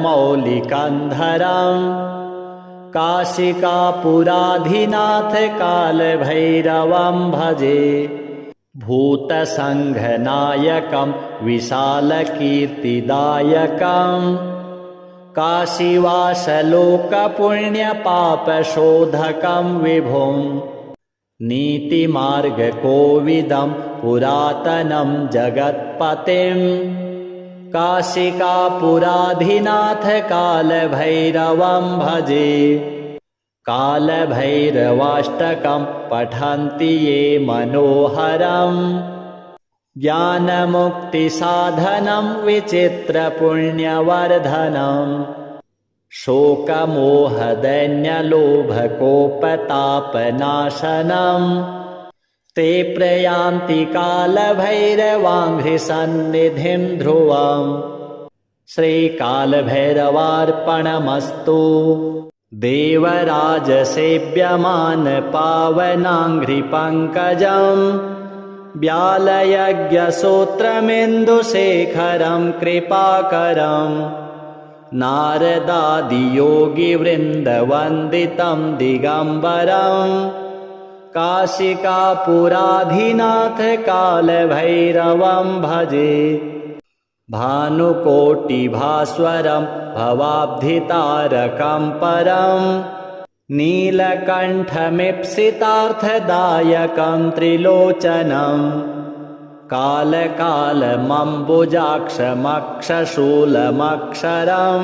काशिकापुराधिनाथ कालभैरवं भजे भूतसङ्घनायकं विशालकीर्तिदायकं काशीवासलोकपुण्यपापशोधकं विभुं नीतिमार्गकोविदं पुरातनं जगत्पतिं काशिकापुराधिनाथ कालभैरवं भजे कालभैरवाष्टकं पठन्ति ये मनोहरं ज्ञानमुक्तिसाधनं विचित्रपुण्यवर्धनं शोकमोहदैन्यलोभकोपतापनाशनं ते प्रयान्ति कालभैरवाङ्घ्रिसन्निधिं ध्रुवं श्रीकालभैरवार्पणमस्तु देवराजसेव्यमानपावनाङ्घ्रिपङ्कजं व्यालयज्ञसूत्रमिन्दुशेखरं कृपाकरं नारदादियोगिवृन्दवन्दितं दिगम्बरं काशिकापुराधिनाथ कालभैरवं भजे भानुकोटिभास्वरं भवाब्धितारकं परं नीलकण्ठमीप्सितार्थदायकं त्रिलोचनं कालकालमम्बुजाक्षमक्षशूलमक्षरं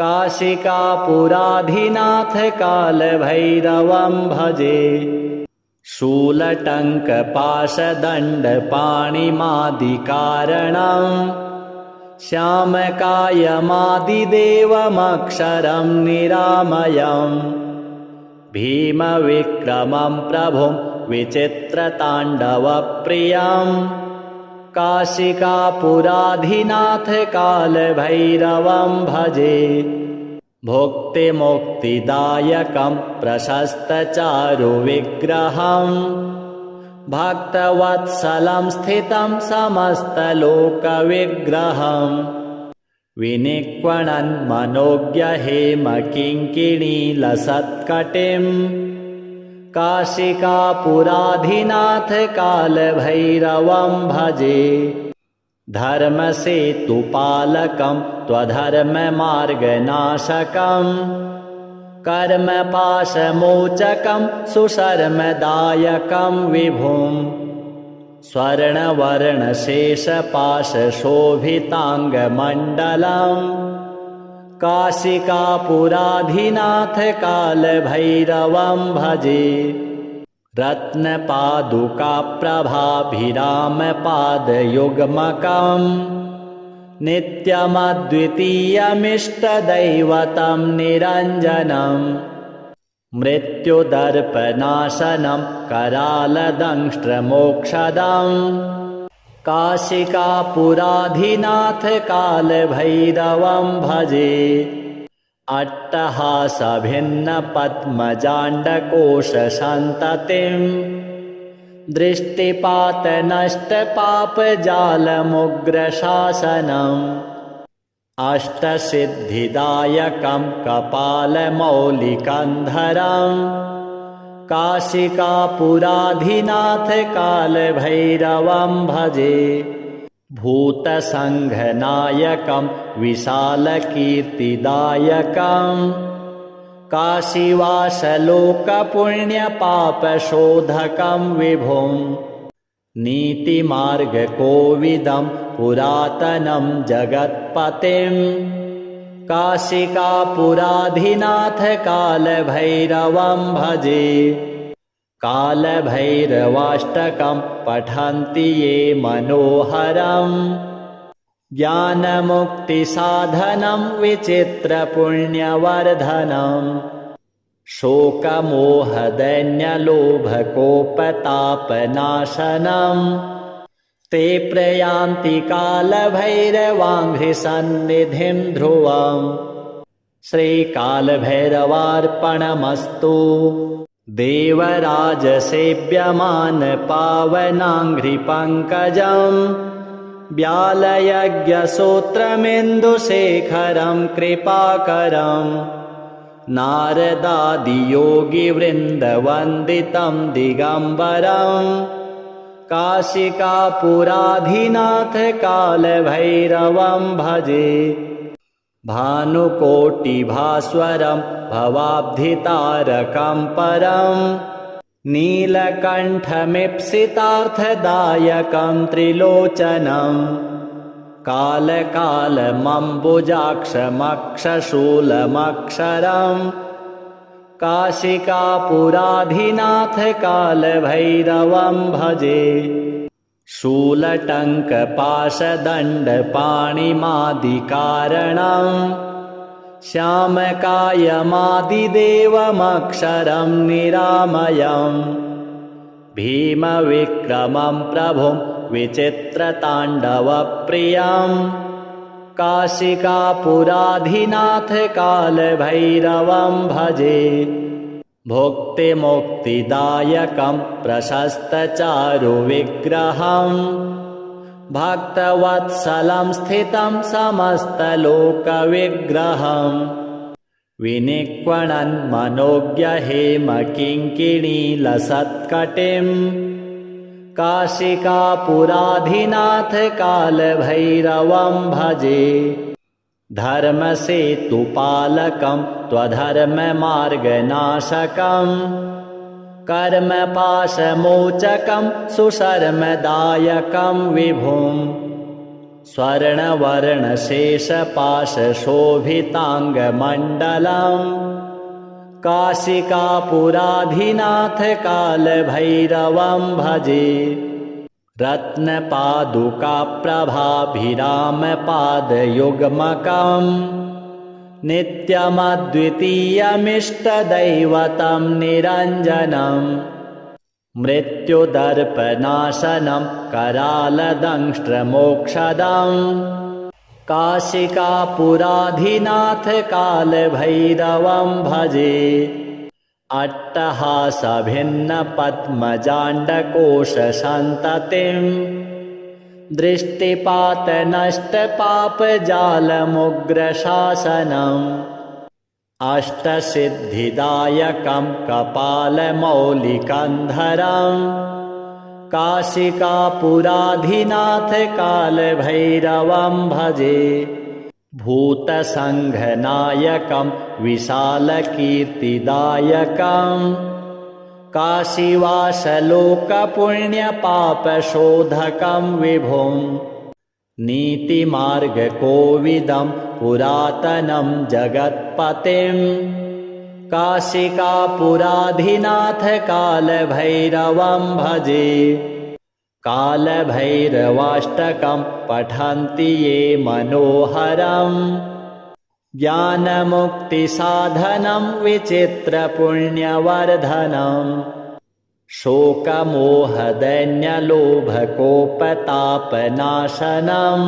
काशिकापुराधिनाथ कालभैरवं भजे शूलटङ्कपाशदण्डपाणिमादिकारणं श्यामकायमादिदेवमक्षरं निरामयं भीमविक्रमं प्रभुं विचित्रताण्डवप्रियं काशिकापुराधिनाथ कालभैरवं भजे भुक्तिमुक्तिदायकं प्रशस्तचारुविग्रहं भक्तवत्सलं स्थितं समस्तलोकविग्रहं विनिक्वणन् मनोज्ञहेमकिङ्किणीलसत्कटिं काशिकापुराधिनाथ कालभैरवं भजे। धर्मसेतुपालकं त्वधर्ममार्गनाशकं कर्मपाशमोचकं सुशर्मदायकं विभुं स्वर्णवर्णशेषपाशशोभिताङ्गमण्डलं काशिकापुराधिनाथ कालभैरवं भजे। रत्नपादुकाप्रभाभिरामपादयुग्मकं नित्यमद्वितीयमिष्टदैवतं निरञ्जनं मृत्युदर्पनाशनं करालदंष्ट्रमोक्षदं काशिकापुराधिनाथ कालभैरवं भजे। अट्टहासभिन्नपद्मजाण्डकोशसन्ततिं दृष्टिपातनष्टपापजालमुग्रशासनम् अष्टसिद्धिदायकं कपालमौलिकन्धरं काशिकापुराधिनाथ कालभैरवं भजे। भूतसङ्घनायकं विशालकीर्तिदायकं काशीवासलोकपुण्यपापशोधकं विभुं नीतिमार्गकोविदं पुरातनं जगत्पतिं काशिकापुराधिनाथ कालभैरवं भजे। कालभैरवाष्टकं पठन्ति ये मनोहरं ज्ञानमुक्तिसाधनं विचित्रपुण्यवर्धनं शोकमोहदैन्यलोभकोपतापनाशनं ते प्रयान्ति कालभैरवाङ्घ्रिसन्निधिं ध्रुवम्। श्रीकालभैरवार्पणमस्तु। देवराजसेव्यमान पावनाङ्घ्रिपङ्कजं व्यालयज्ञसूत्रमिन्दुशेखरं कृपाकरं नारदादियोगिवृन्दवन्दितं दिगम्बरं काशिकापुराधिनाथ कालभैरवं भजे। भानुकोटिभास्वरं भवाब्धितारकं परं नीलकण्ठमीप्सितार्थदायकं त्रिलोचनं कालकालमम्बुजाक्षमक्षशूलमक्षरं काशिकापुराधिनाथ कालभैरवं भजे। शूलटङ्कपाशदण्डपाणिमादिकारणं श्यामकायमादिदेवमक्षरं निरामयं भीमविक्रमं प्रभुं विचित्रताण्डवप्रियं काशिकापुराधिनाथ कालभैरवं भजे। भुक्तिमुक्तिदायकं प्रशस्तचारुविग्रहं भक्तवत्सलं स्थितं समस्तलोकविग्रहं विनिक्वणन् मनोज्ञहेमकिङ्किणीलसत्कटिं काशिकापुराधिनाथ कालभैरवं भजे। धर्मसेतुपालकं त्वधर्ममार्गनाशकं कर्मपाशमोचकं सुशर्मदायकं विभुं स्वर्णवर्णशेषपाशशोभिताङ्गमण्डलं काशिकापुराधिनाथ कालभैरवं भजे। रत्नपादुकाप्रभाभिरामपादयुग्मकं नित्यमद्वितीयमिष्टदैवतं निरञ्जनं मृत्युदर्पनाशनं करालदंष्ट्रमोक्षदं काशिकापुराधिनाथ कालभैरवं भजे। अट्टहासभिन्नपद्मजाण्डकोशसन्ततिं दृष्टिपातनष्टपापजालमुग्रशासनम् अष्टसिद्धिदायकं कपालमौलिकन्धरम् काशिकापुराधिनाथ कालभैरवं भजे। भूतसङ्घनायकं विशालकीर्तिदायकं काशीवासलोकपुण्यपापशोधकं विभुं नीतिमार्गकोविदं पुरातनं जगत्पतिं काशिकापुराधिनाथ कालभैरवं भजे। कालभैरवाष्टकं पठन्ति ये मनोहरं ज्ञानमुक्तिसाधनं विचित्रपुण्यवर्धनं शोकमोहदैन्यलोभकोपतापनाशनं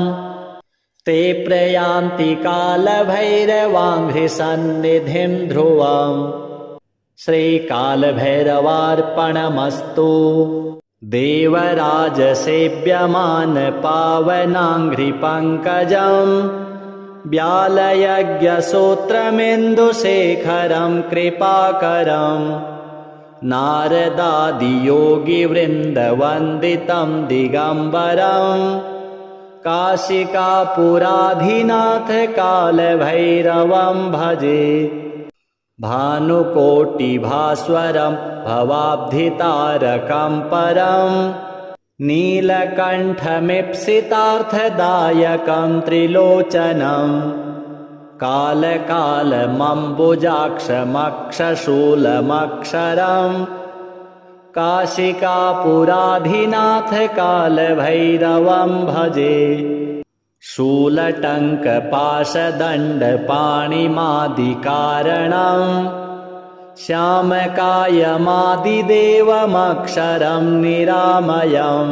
ते प्रयान्ति कालभैरवाङ्घ्रिसन्निधिं ध्रुवम्। श्रीकालभैरवार्पणमस्तु। देवराजसेव्यमानपावनाङ्घ्रिपङ्कजं व्यालयज्ञसूत्रमिन्दुशेखरं कृपाकरं नारदादियोगिवृन्दवन्दितं दिगम्बरं काशिकापुराधिनाथ कालभैरवं भजे। भानुकोटिभास्वरं भवाब्धितारकं परं नीलकण्ठमीप्सितार्थदायकं त्रिलोचनं कालकालमम्बुजाक्षमक्षशूलमक्षरं काशिकापुराधिनाथ कालभैरवं भजे। शूलटङ्कपाशदण्डपाणिमादिकारणं श्यामकायमादिदेवमक्षरं निरामयं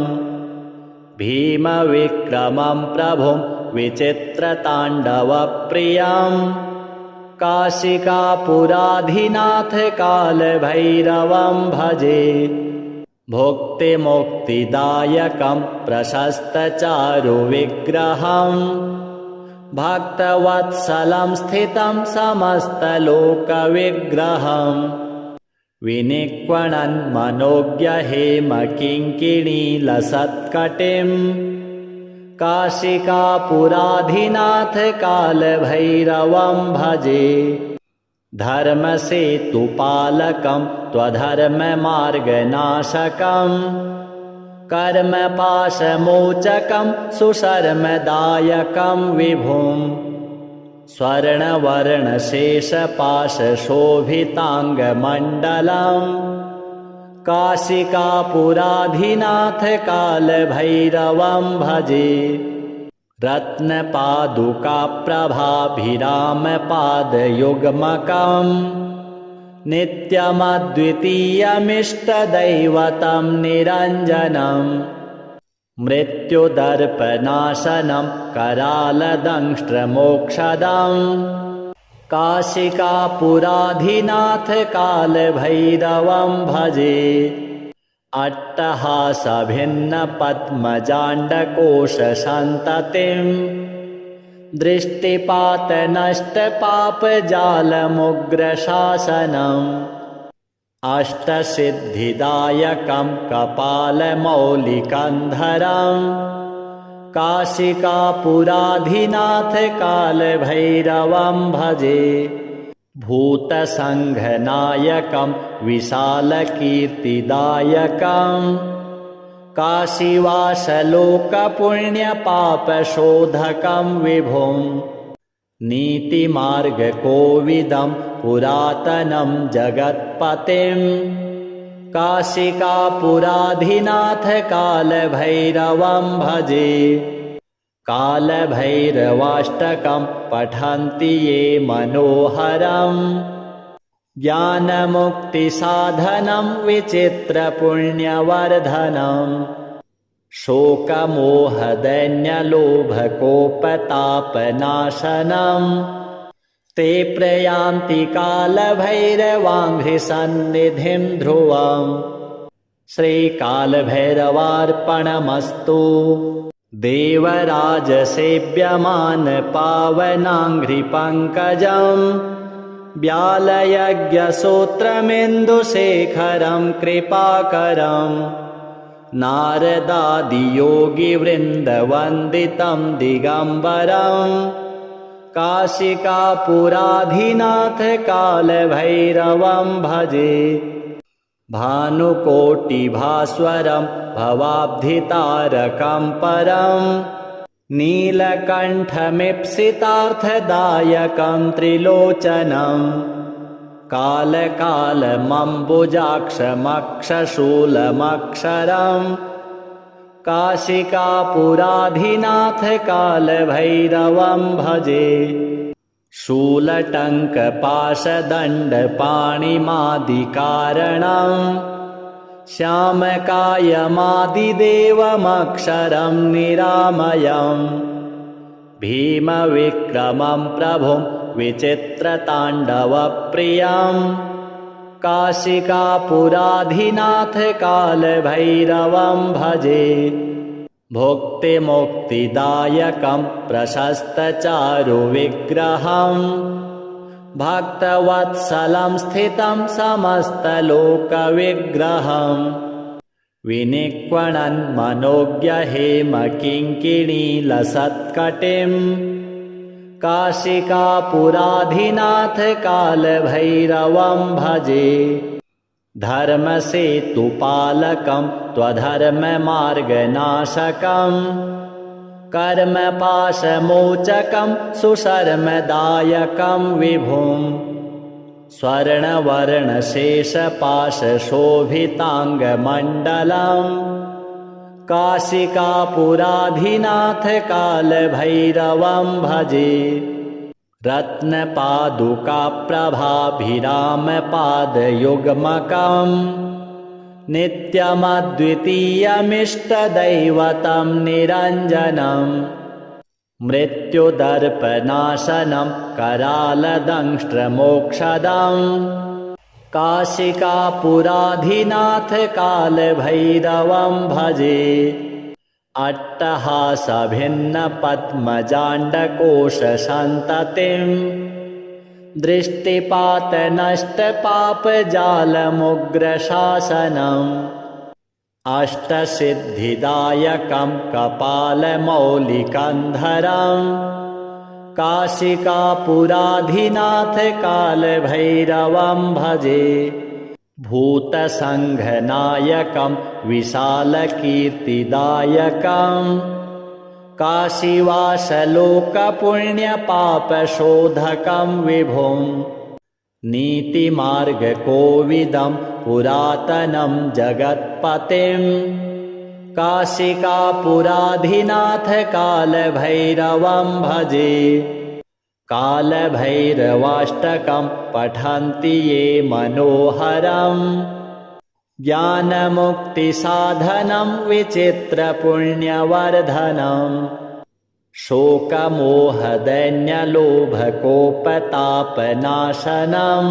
भीमविक्रमं प्रभुं विचित्रताण्डवप्रियं काशिकापुराधिनाथ कालभैरवं भजे। भुक्तिमुक्तिदायकं प्रशस्तचारुविग्रहं भक्तवत्सलं स्थितं समस्तलोकविग्रहं विनिक्वणन् मनोज्ञहेमकिङ्किणीलसत्कटिं काशिकापुराधिनाथ कालभैरवं भजे। धर्मसेतुपालकं त्वधर्ममार्गनाशकं कर्मपाशमोचकं सुशर्मदायकं विभुं स्वर्णवर्णशेषपाशशोभिताङ्गमण्डलं काशिकापुराधिनाथ कालभैरवं भजे। रत्नपादुकाप्रभाभिरामपादयुग्मकं नित्यमद्वितीयमिष्टदैवतं निरञ्जनं मृत्युदर्पनाशनं करालदंष्ट्रमोक्षदं काशिकापुराधिनाथ कालभैरवं भजे। अट्टहासभिन्नपद्मजाण्डकोशसन्ततिं दृष्टिपातनष्टपापजालमुग्रशासनम् अष्टसिद्धिदायकं कपालमौलिकन्धरं काशिकापुराधिनाथ कालभैरवं भजे। भूतसङ्घनायकं विशालकीर्तिदायकं काशीवासलोकपुण्यपापशोधकं विभुं नीतिमार्गकोविदं पुरातनं जगत्पतिं काशिकापुराधिनाथ कालभैरवं भजे। कालभैरवाष्टकं पठन्ति ये मनोहरं ज्ञानमुक्तिसाधनं विचित्रपुण्यवर्धनं शोकमोहदैन्यलोभकोपतापनाशनम् ते प्रयान्ति कालभैरवाङ्घ्रिसन्निधिं ध्रुवम् श्रीकालभैरवार्पणमस्तु। देवराजसेव्यमान पावनाङ्घ्रिपङ्कजम् व्यालयज्ञसूत्रमिन्दुशेखरं कृपाकरम् नारदादियोगिवृन्दवन्दितं दिगम्बरम् काशिकापुराधिनाथ कालभैरवं भजे। भानुकोटिभास्वरं भवाब्धितारकं परं नीलकण्ठमीप्सितार्थदायकं त्रिलोचनं कालकालमम्बुजाक्षमक्षशूलमक्षरं काशिकापुराधिनाथ कालभैरवं भजे। शूलटङ्कपाशदण्डपाणिमादिकारणं श्यामकायमादिदेवमक्षरं निरामयम् भीमविक्रमं प्रभुं विचित्रताण्डवप्रियं काशिकापुराधिनाथ कालभैरवं भजे। भुक्तिमुक्तिदायकं प्रशस्तचारुविग्रहं भक्तवत्सलं स्थितं समस्तलोकविग्रहं विनिक्वणन् मनोज्ञहेमकिङ्किणीलसत्कटिं काशिकापुराधिनाथ कालभैरवं भजे। धर्मसेतुपालकं त्वधर्ममार्गनाशकं कर्मपाशमोचकं सुशर्मदायकं विभुं स्वर्णवर्णशेषपाशशोभिताङ्गमण्डलं काशिकापुराधिनाथ कालभैरवं भजे। रत्नपादुकाप्रभाभिरामपादयुग्मकं नित्यमद्वितीयमिष्टदैवतं निरञ्जनं मृत्युदर्पनाशनं करालदंष्ट्रमोक्षदं काशिकापुराधिनाथ कालभैरवं भजे। अट्टहासभिन्नपद्मजाण्डकोशसन्ततिं दृष्टिपातनष्टपापजालमुग्रशासनम् अष्टसिद्धिदायकं कपालमौलिकन्धरं काशिकापुराधिनाथ कालभैरवं भजे। भूतसङ्घनायकं विशालकीर्तिदायकं काशीवासलोकपुण्यपापशोधकं विभुं नीतिमार्गकोविदं पुरातनं जगत्पतिं काशिकापुराधिनाथ कालभैरवं भजे। कालभैरवाष्टकं पठन्ति ये मनोहरं ज्ञानमुक्तिसाधनं विचित्रपुण्यवर्धनं शोकमोहदैन्यलोभकोपतापनाशनं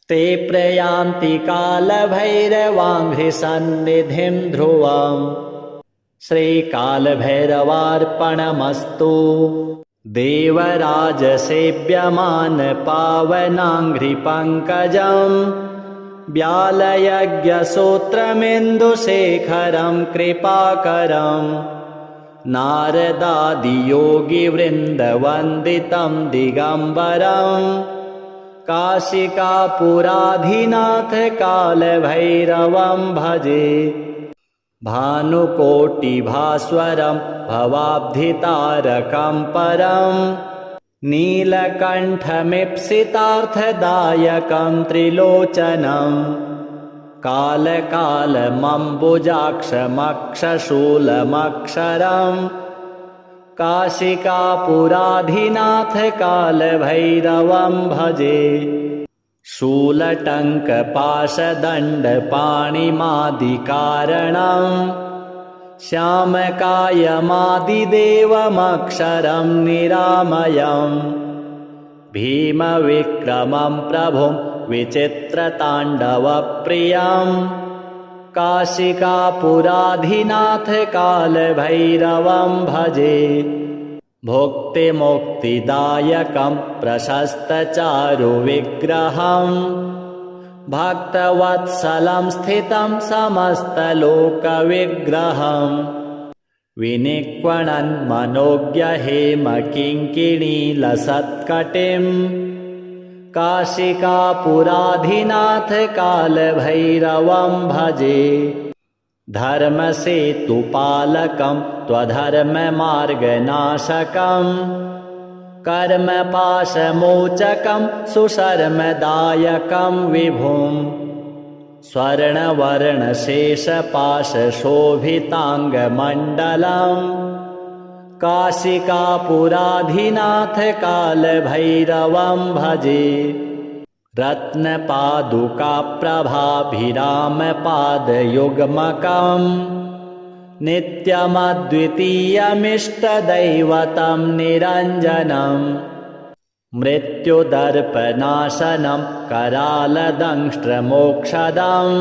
ते प्रयान्ति कालभैरवाङ्घ्रिसन्निधिं ध्रुवम् श्रीकालभैरवार्पणमस्तु। देवराजसेव्यमान पावनाङ्घ्रिपङ्कजं व्यालयज्ञसूत्रमिन्दुशेखरं कृपाकरं नारदादियोगिवृन्दवन्दितं दिगम्बरं काशिकापुराधिनाथ कालभैरवं भजे। भानुकोटिभास्वरं भवाब्धितारकं परं नीलकण्ठमीप्सितार्थदायकं त्रिलोचनं कालकालमम्बुजाक्षमक्षशूलमक्षरं काशिकापुराधिनाथ कालभैरवं भजे। शूलटङ्कपाशदण्डपाणिमादिकारणं श्यामकायमादिदेवमक्षरं निरामयम् भीमविक्रमं प्रभुं विचित्रताण्डवप्रियम् काशिकापुराधिनाथकालभैरवं भजे भुक्तिमुक्तिदायकं प्रशस्तचारुविग्रहम् भक्तवत्सलं स्थितं समस्तलोकविग्रहम् विनिक्वणन् मनोज्ञहेमकिङ्किणीलसत्कटिम् काशिकापुराधिनाथकालभैरवं भजे धर्मसेतुपालकं त्वधर्ममार्गनाशकम् कर्मपाशमोचकं सुशर्मदायकं विभुं स्वर्णवर्णशेषपाशशोभिताङ्गमण्डलम् काशिकापुराधिनाथकालभैरवं भजे रत्नपादुकाप्रभाभिरामपादयुग्मकम् नित्यमद्वितीयमिष्टदैवतं निरञ्जनम् मृत्युदर्पनाशनं करालदंष्ट्रमोक्षदम्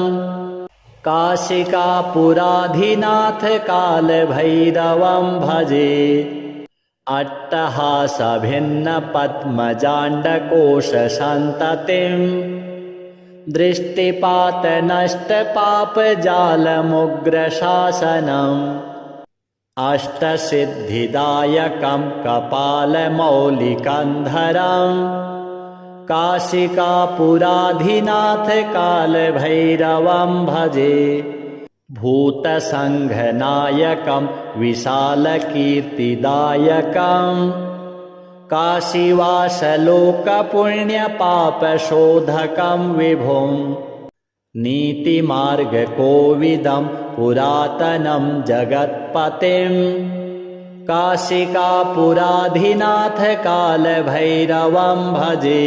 काशिकापुराधिनाथकालभैरवं भजे अट्टहासभिन्नपद्मजाण्डकोशसन्ततिम् दृष्टिपातनष्टपापजालमुग्रशासनम् अष्टसिद्धिदायकं कपालमौलिकन्धरम् काशिकापुराधिनाथकालभैरवं भजे भूतसङ्घनायकं विशालकीर्तिदायकम् काशीवासलोकपुण्यपापशोधकं विभुं नीतिमार्गकोविदं पुरातनं जगत्पतिं काशिकापुराधिनाथकालभैरवं भजे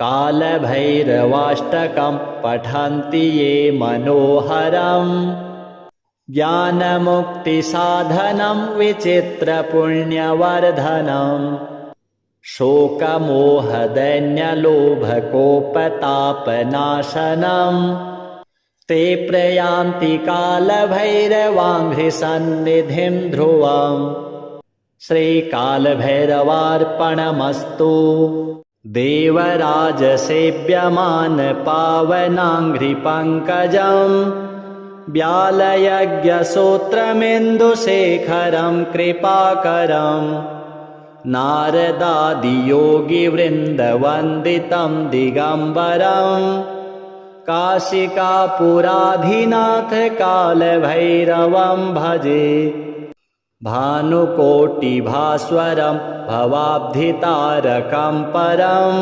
कालभैरवाष्टकं पठन्ति ये मनोहरम् ज्ञानमुक्तिसाधनं विचित्रपुण्यवर्धनम् शोकमोहदैन्यलोभकोपतापनाशनम् ते प्रयान्ति कालभैरवाङ्घ्रिसन्निधिं ध्रुवम् श्रीकालभैरवार्पणमस्तु देवराजसेव्यमान पावनाङ्घ्रिपङ्कजम् व्यालयज्ञसूत्रमिन्दुशेखरं कृपाकरम् नारदादियोगिवृन्दवन्दितं दिगम्बरम् काशिकापुराधिनाथकालभैरवं भजे भानुकोटिभास्वरं भवाब्धितारकं परम्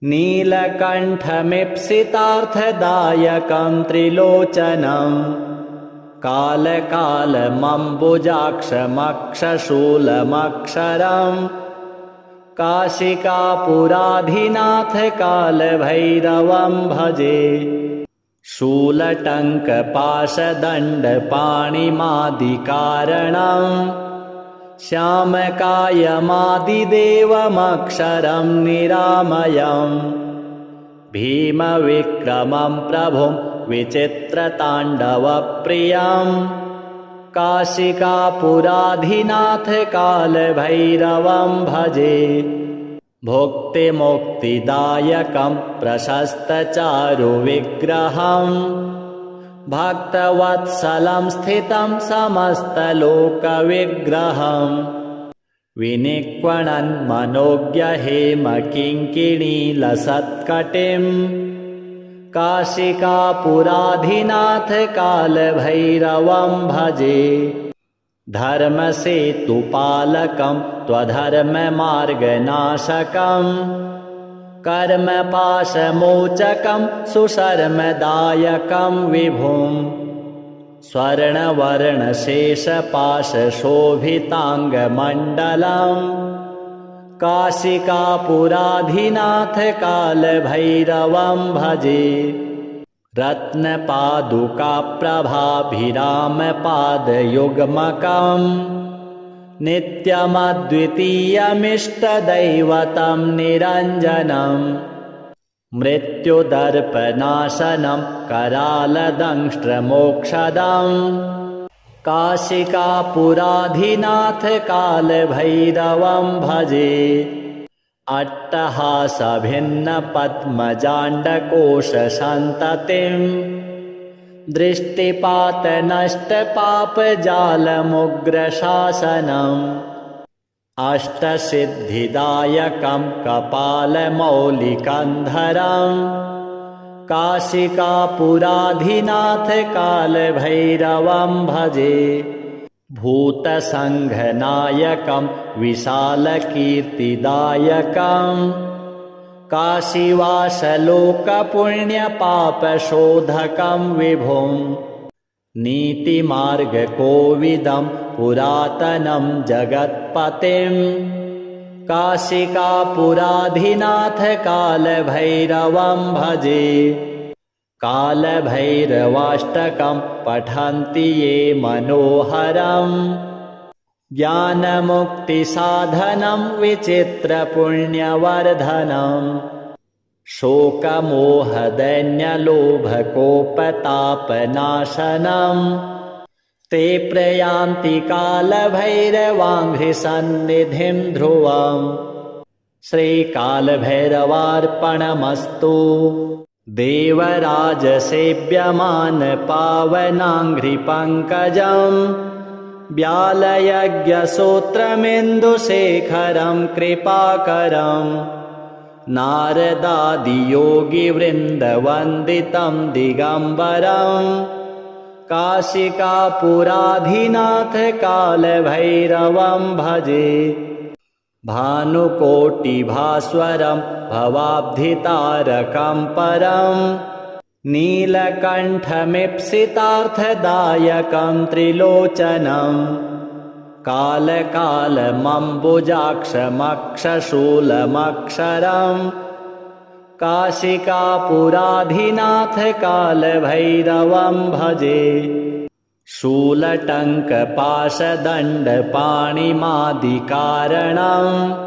नीलकण्ठमीप्सितार्थदायकं त्रिलोचनम् कालकालमम्बुजाक्षमक्षशूलमक्षरम् काशिकापुराधिनाथकालभैरवं भजे शूलटङ्कपाशदण्डपाणिमादिकारणम् श्यामकायमादिदेवमक्षरं निरामयम् भीमविक्रमं प्रभुं विचित्रताण्डवप्रियम् काशिकापुराधिनाथकालभैरवं भजे भुक्तिमुक्तिदायकं प्रशस्तचारुविग्रहम् भक्तवत्सलं स्थितं समस्तलोकविग्रहम् विनिक्वणन् मनोज्ञहेमकिङ्किणीलसत्कटिम् काशिकापुराधिनाथकालभैरवं भजे धर्मसेतुपालकं त्वधर्ममार्गनाशकम् कर्मपाशमोचकं सुशर्मदायकं विभुं स्वर्णवर्णशेषपाशशोभिताङ्गमण्डलम् काशिकापुराधिनाथकालभैरवं भजे रत्नपादुकाप्रभाभिरामपादयुग्मकम् नित्यमद्वितीयमिष्टदैवतं निरञ्जनम् मृत्युदर्पनाशनं करालदंष्ट्रमोक्षदम् काशिकापुराधिनाथ कालभैरवं भजे अट्टहासभिन्नपद्मजाण्डकोशसन्ततिं दृष्टिपातनष्टपापजालमुग्रशासनम् अष्टसिद्धिदायकं कपालमौलिकन्धरम् काशिकापुराधिनाथ कालभैरवं भजे भूतसङ्घनायकं विशालकीर्तिदायकम् काशीवासलोकपुण्यपापशोधकं विभुं नीतिमार्गकोविदं पुरातनं जगत्पतिं काशिकापुराधिनाथ कालभैरवं भजे कालभैरवाष्टकं पठन्ति ये मनोहरम् ज्ञानमुक्तिसाधनं विचित्रपुण्यवर्धनम् शोकमोहदैन्यलोभकोपतापनाशनम् ते प्रयान्ति कालभैरवाङ्घ्रिसन्निधिं ध्रुवम् श्रीकालभैरवार्पणमस्तु देवराजसेव्यमानपावनाङ्घ्रिपङ्कजम् व्यालयज्ञसूत्रमिन्दुशेखरं कृपाकरम् नारदादियोगिवृन्दवन्दितं दिगम्बरम् काशिकापुराधिनाथ कालभैरवं भजे भानुकोटिभास्वरं भवाब्धितारकं परम् नीलकण्ठमीप्सितार्थदायकं त्रिलोचनम् कालकालमम्बुजाक्षमक्षशूलमक्षरम् काशिकापुराधिनाथ कालभैरवं भजे शूलटङ्कपाशदण्डपाणिमादिकारणम्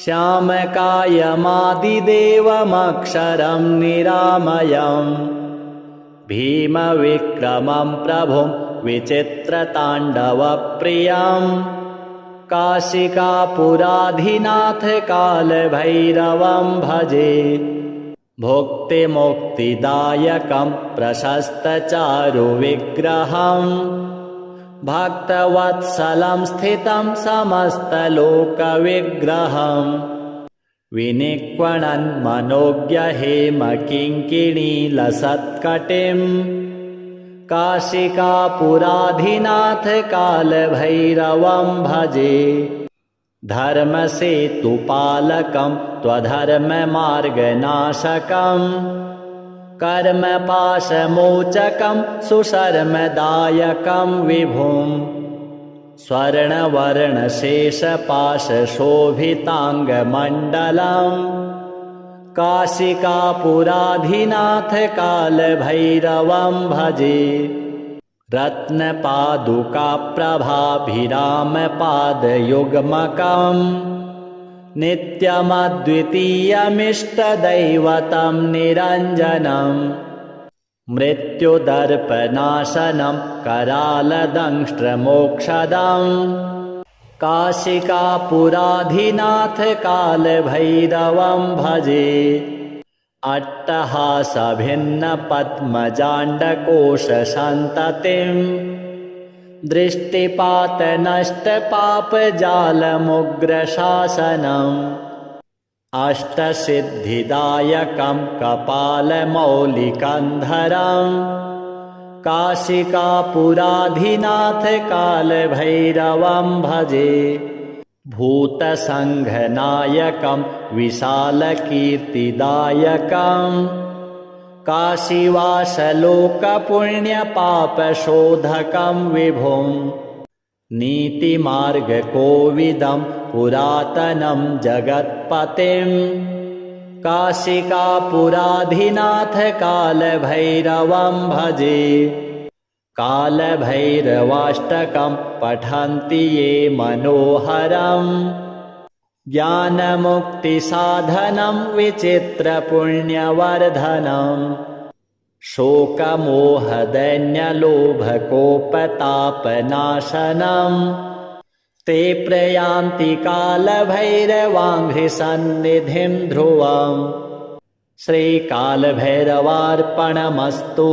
श्यामकायमादिदेवमक्षरं निरामयम् भीमविक्रमं प्रभुं विचित्रताण्डवप्रियम् काशिकापुराधिनाथ कालभैरवं भजे भुक्तिमुक्तिदायकं प्रशस्तचारुविग्रहम् भक्तवत्सलं स्थितं समस्तलोकविग्रहम् विनिक्वणन् मनोज्ञहेमकिङ्किणीलसत्कटिम् काशिकापुराधिनाथ कालभैरवं भजे धर्मसेतुपालकं त्वधर्ममार्गनाशकम् कर्मपाशमोचकं सुशर्मदायकं विभुं स्वर्णवर्णशेषपाशशोभिताङ्गमण्डलम् काशिकापुराधिनाथ कालभैरवं भजे रत्नपादुकाप्रभाभिरामपादयुग्मकम् नित्यमद्वितीयमिष्टदैवतं निरञ्जनम् मृत्युदर्पनाशनं करालदंष्ट्रमोक्षदम् काशिकापुराधिनाथ कालभैरवं भजे अट्टहासभिन्नपद्मजाण्डकोशसन्ततिं दृष्टिपातनष्टपापजालमुग्रशासनम् अष्टसिद्धिदायकं कपालमौलिकन्धरम् काशिकापुराधिनाथ कालभैरवं भजे भूतसङ्घनायकं विशालकीर्तिदायकम् काशीवासलोकपुण्यपापशोधकं विभुं नीतिमार्गकोविदं पुरातनं जगत्पतिं काशिकापुराधिनाथ कालभैरवं भजे कालभैरवाष्टकं पठन्ति ये मनोहरम् ज्ञानमुक्तिसाधनं विचित्रपुण्यवर्धनम् शोकमोहदैन्यलोभकोपतापनाशनम् ते प्रयान्ति कालभैरवाङ्घ्रिसन्निधिं ध्रुवम् श्रीकालभैरवार्पणमस्तु।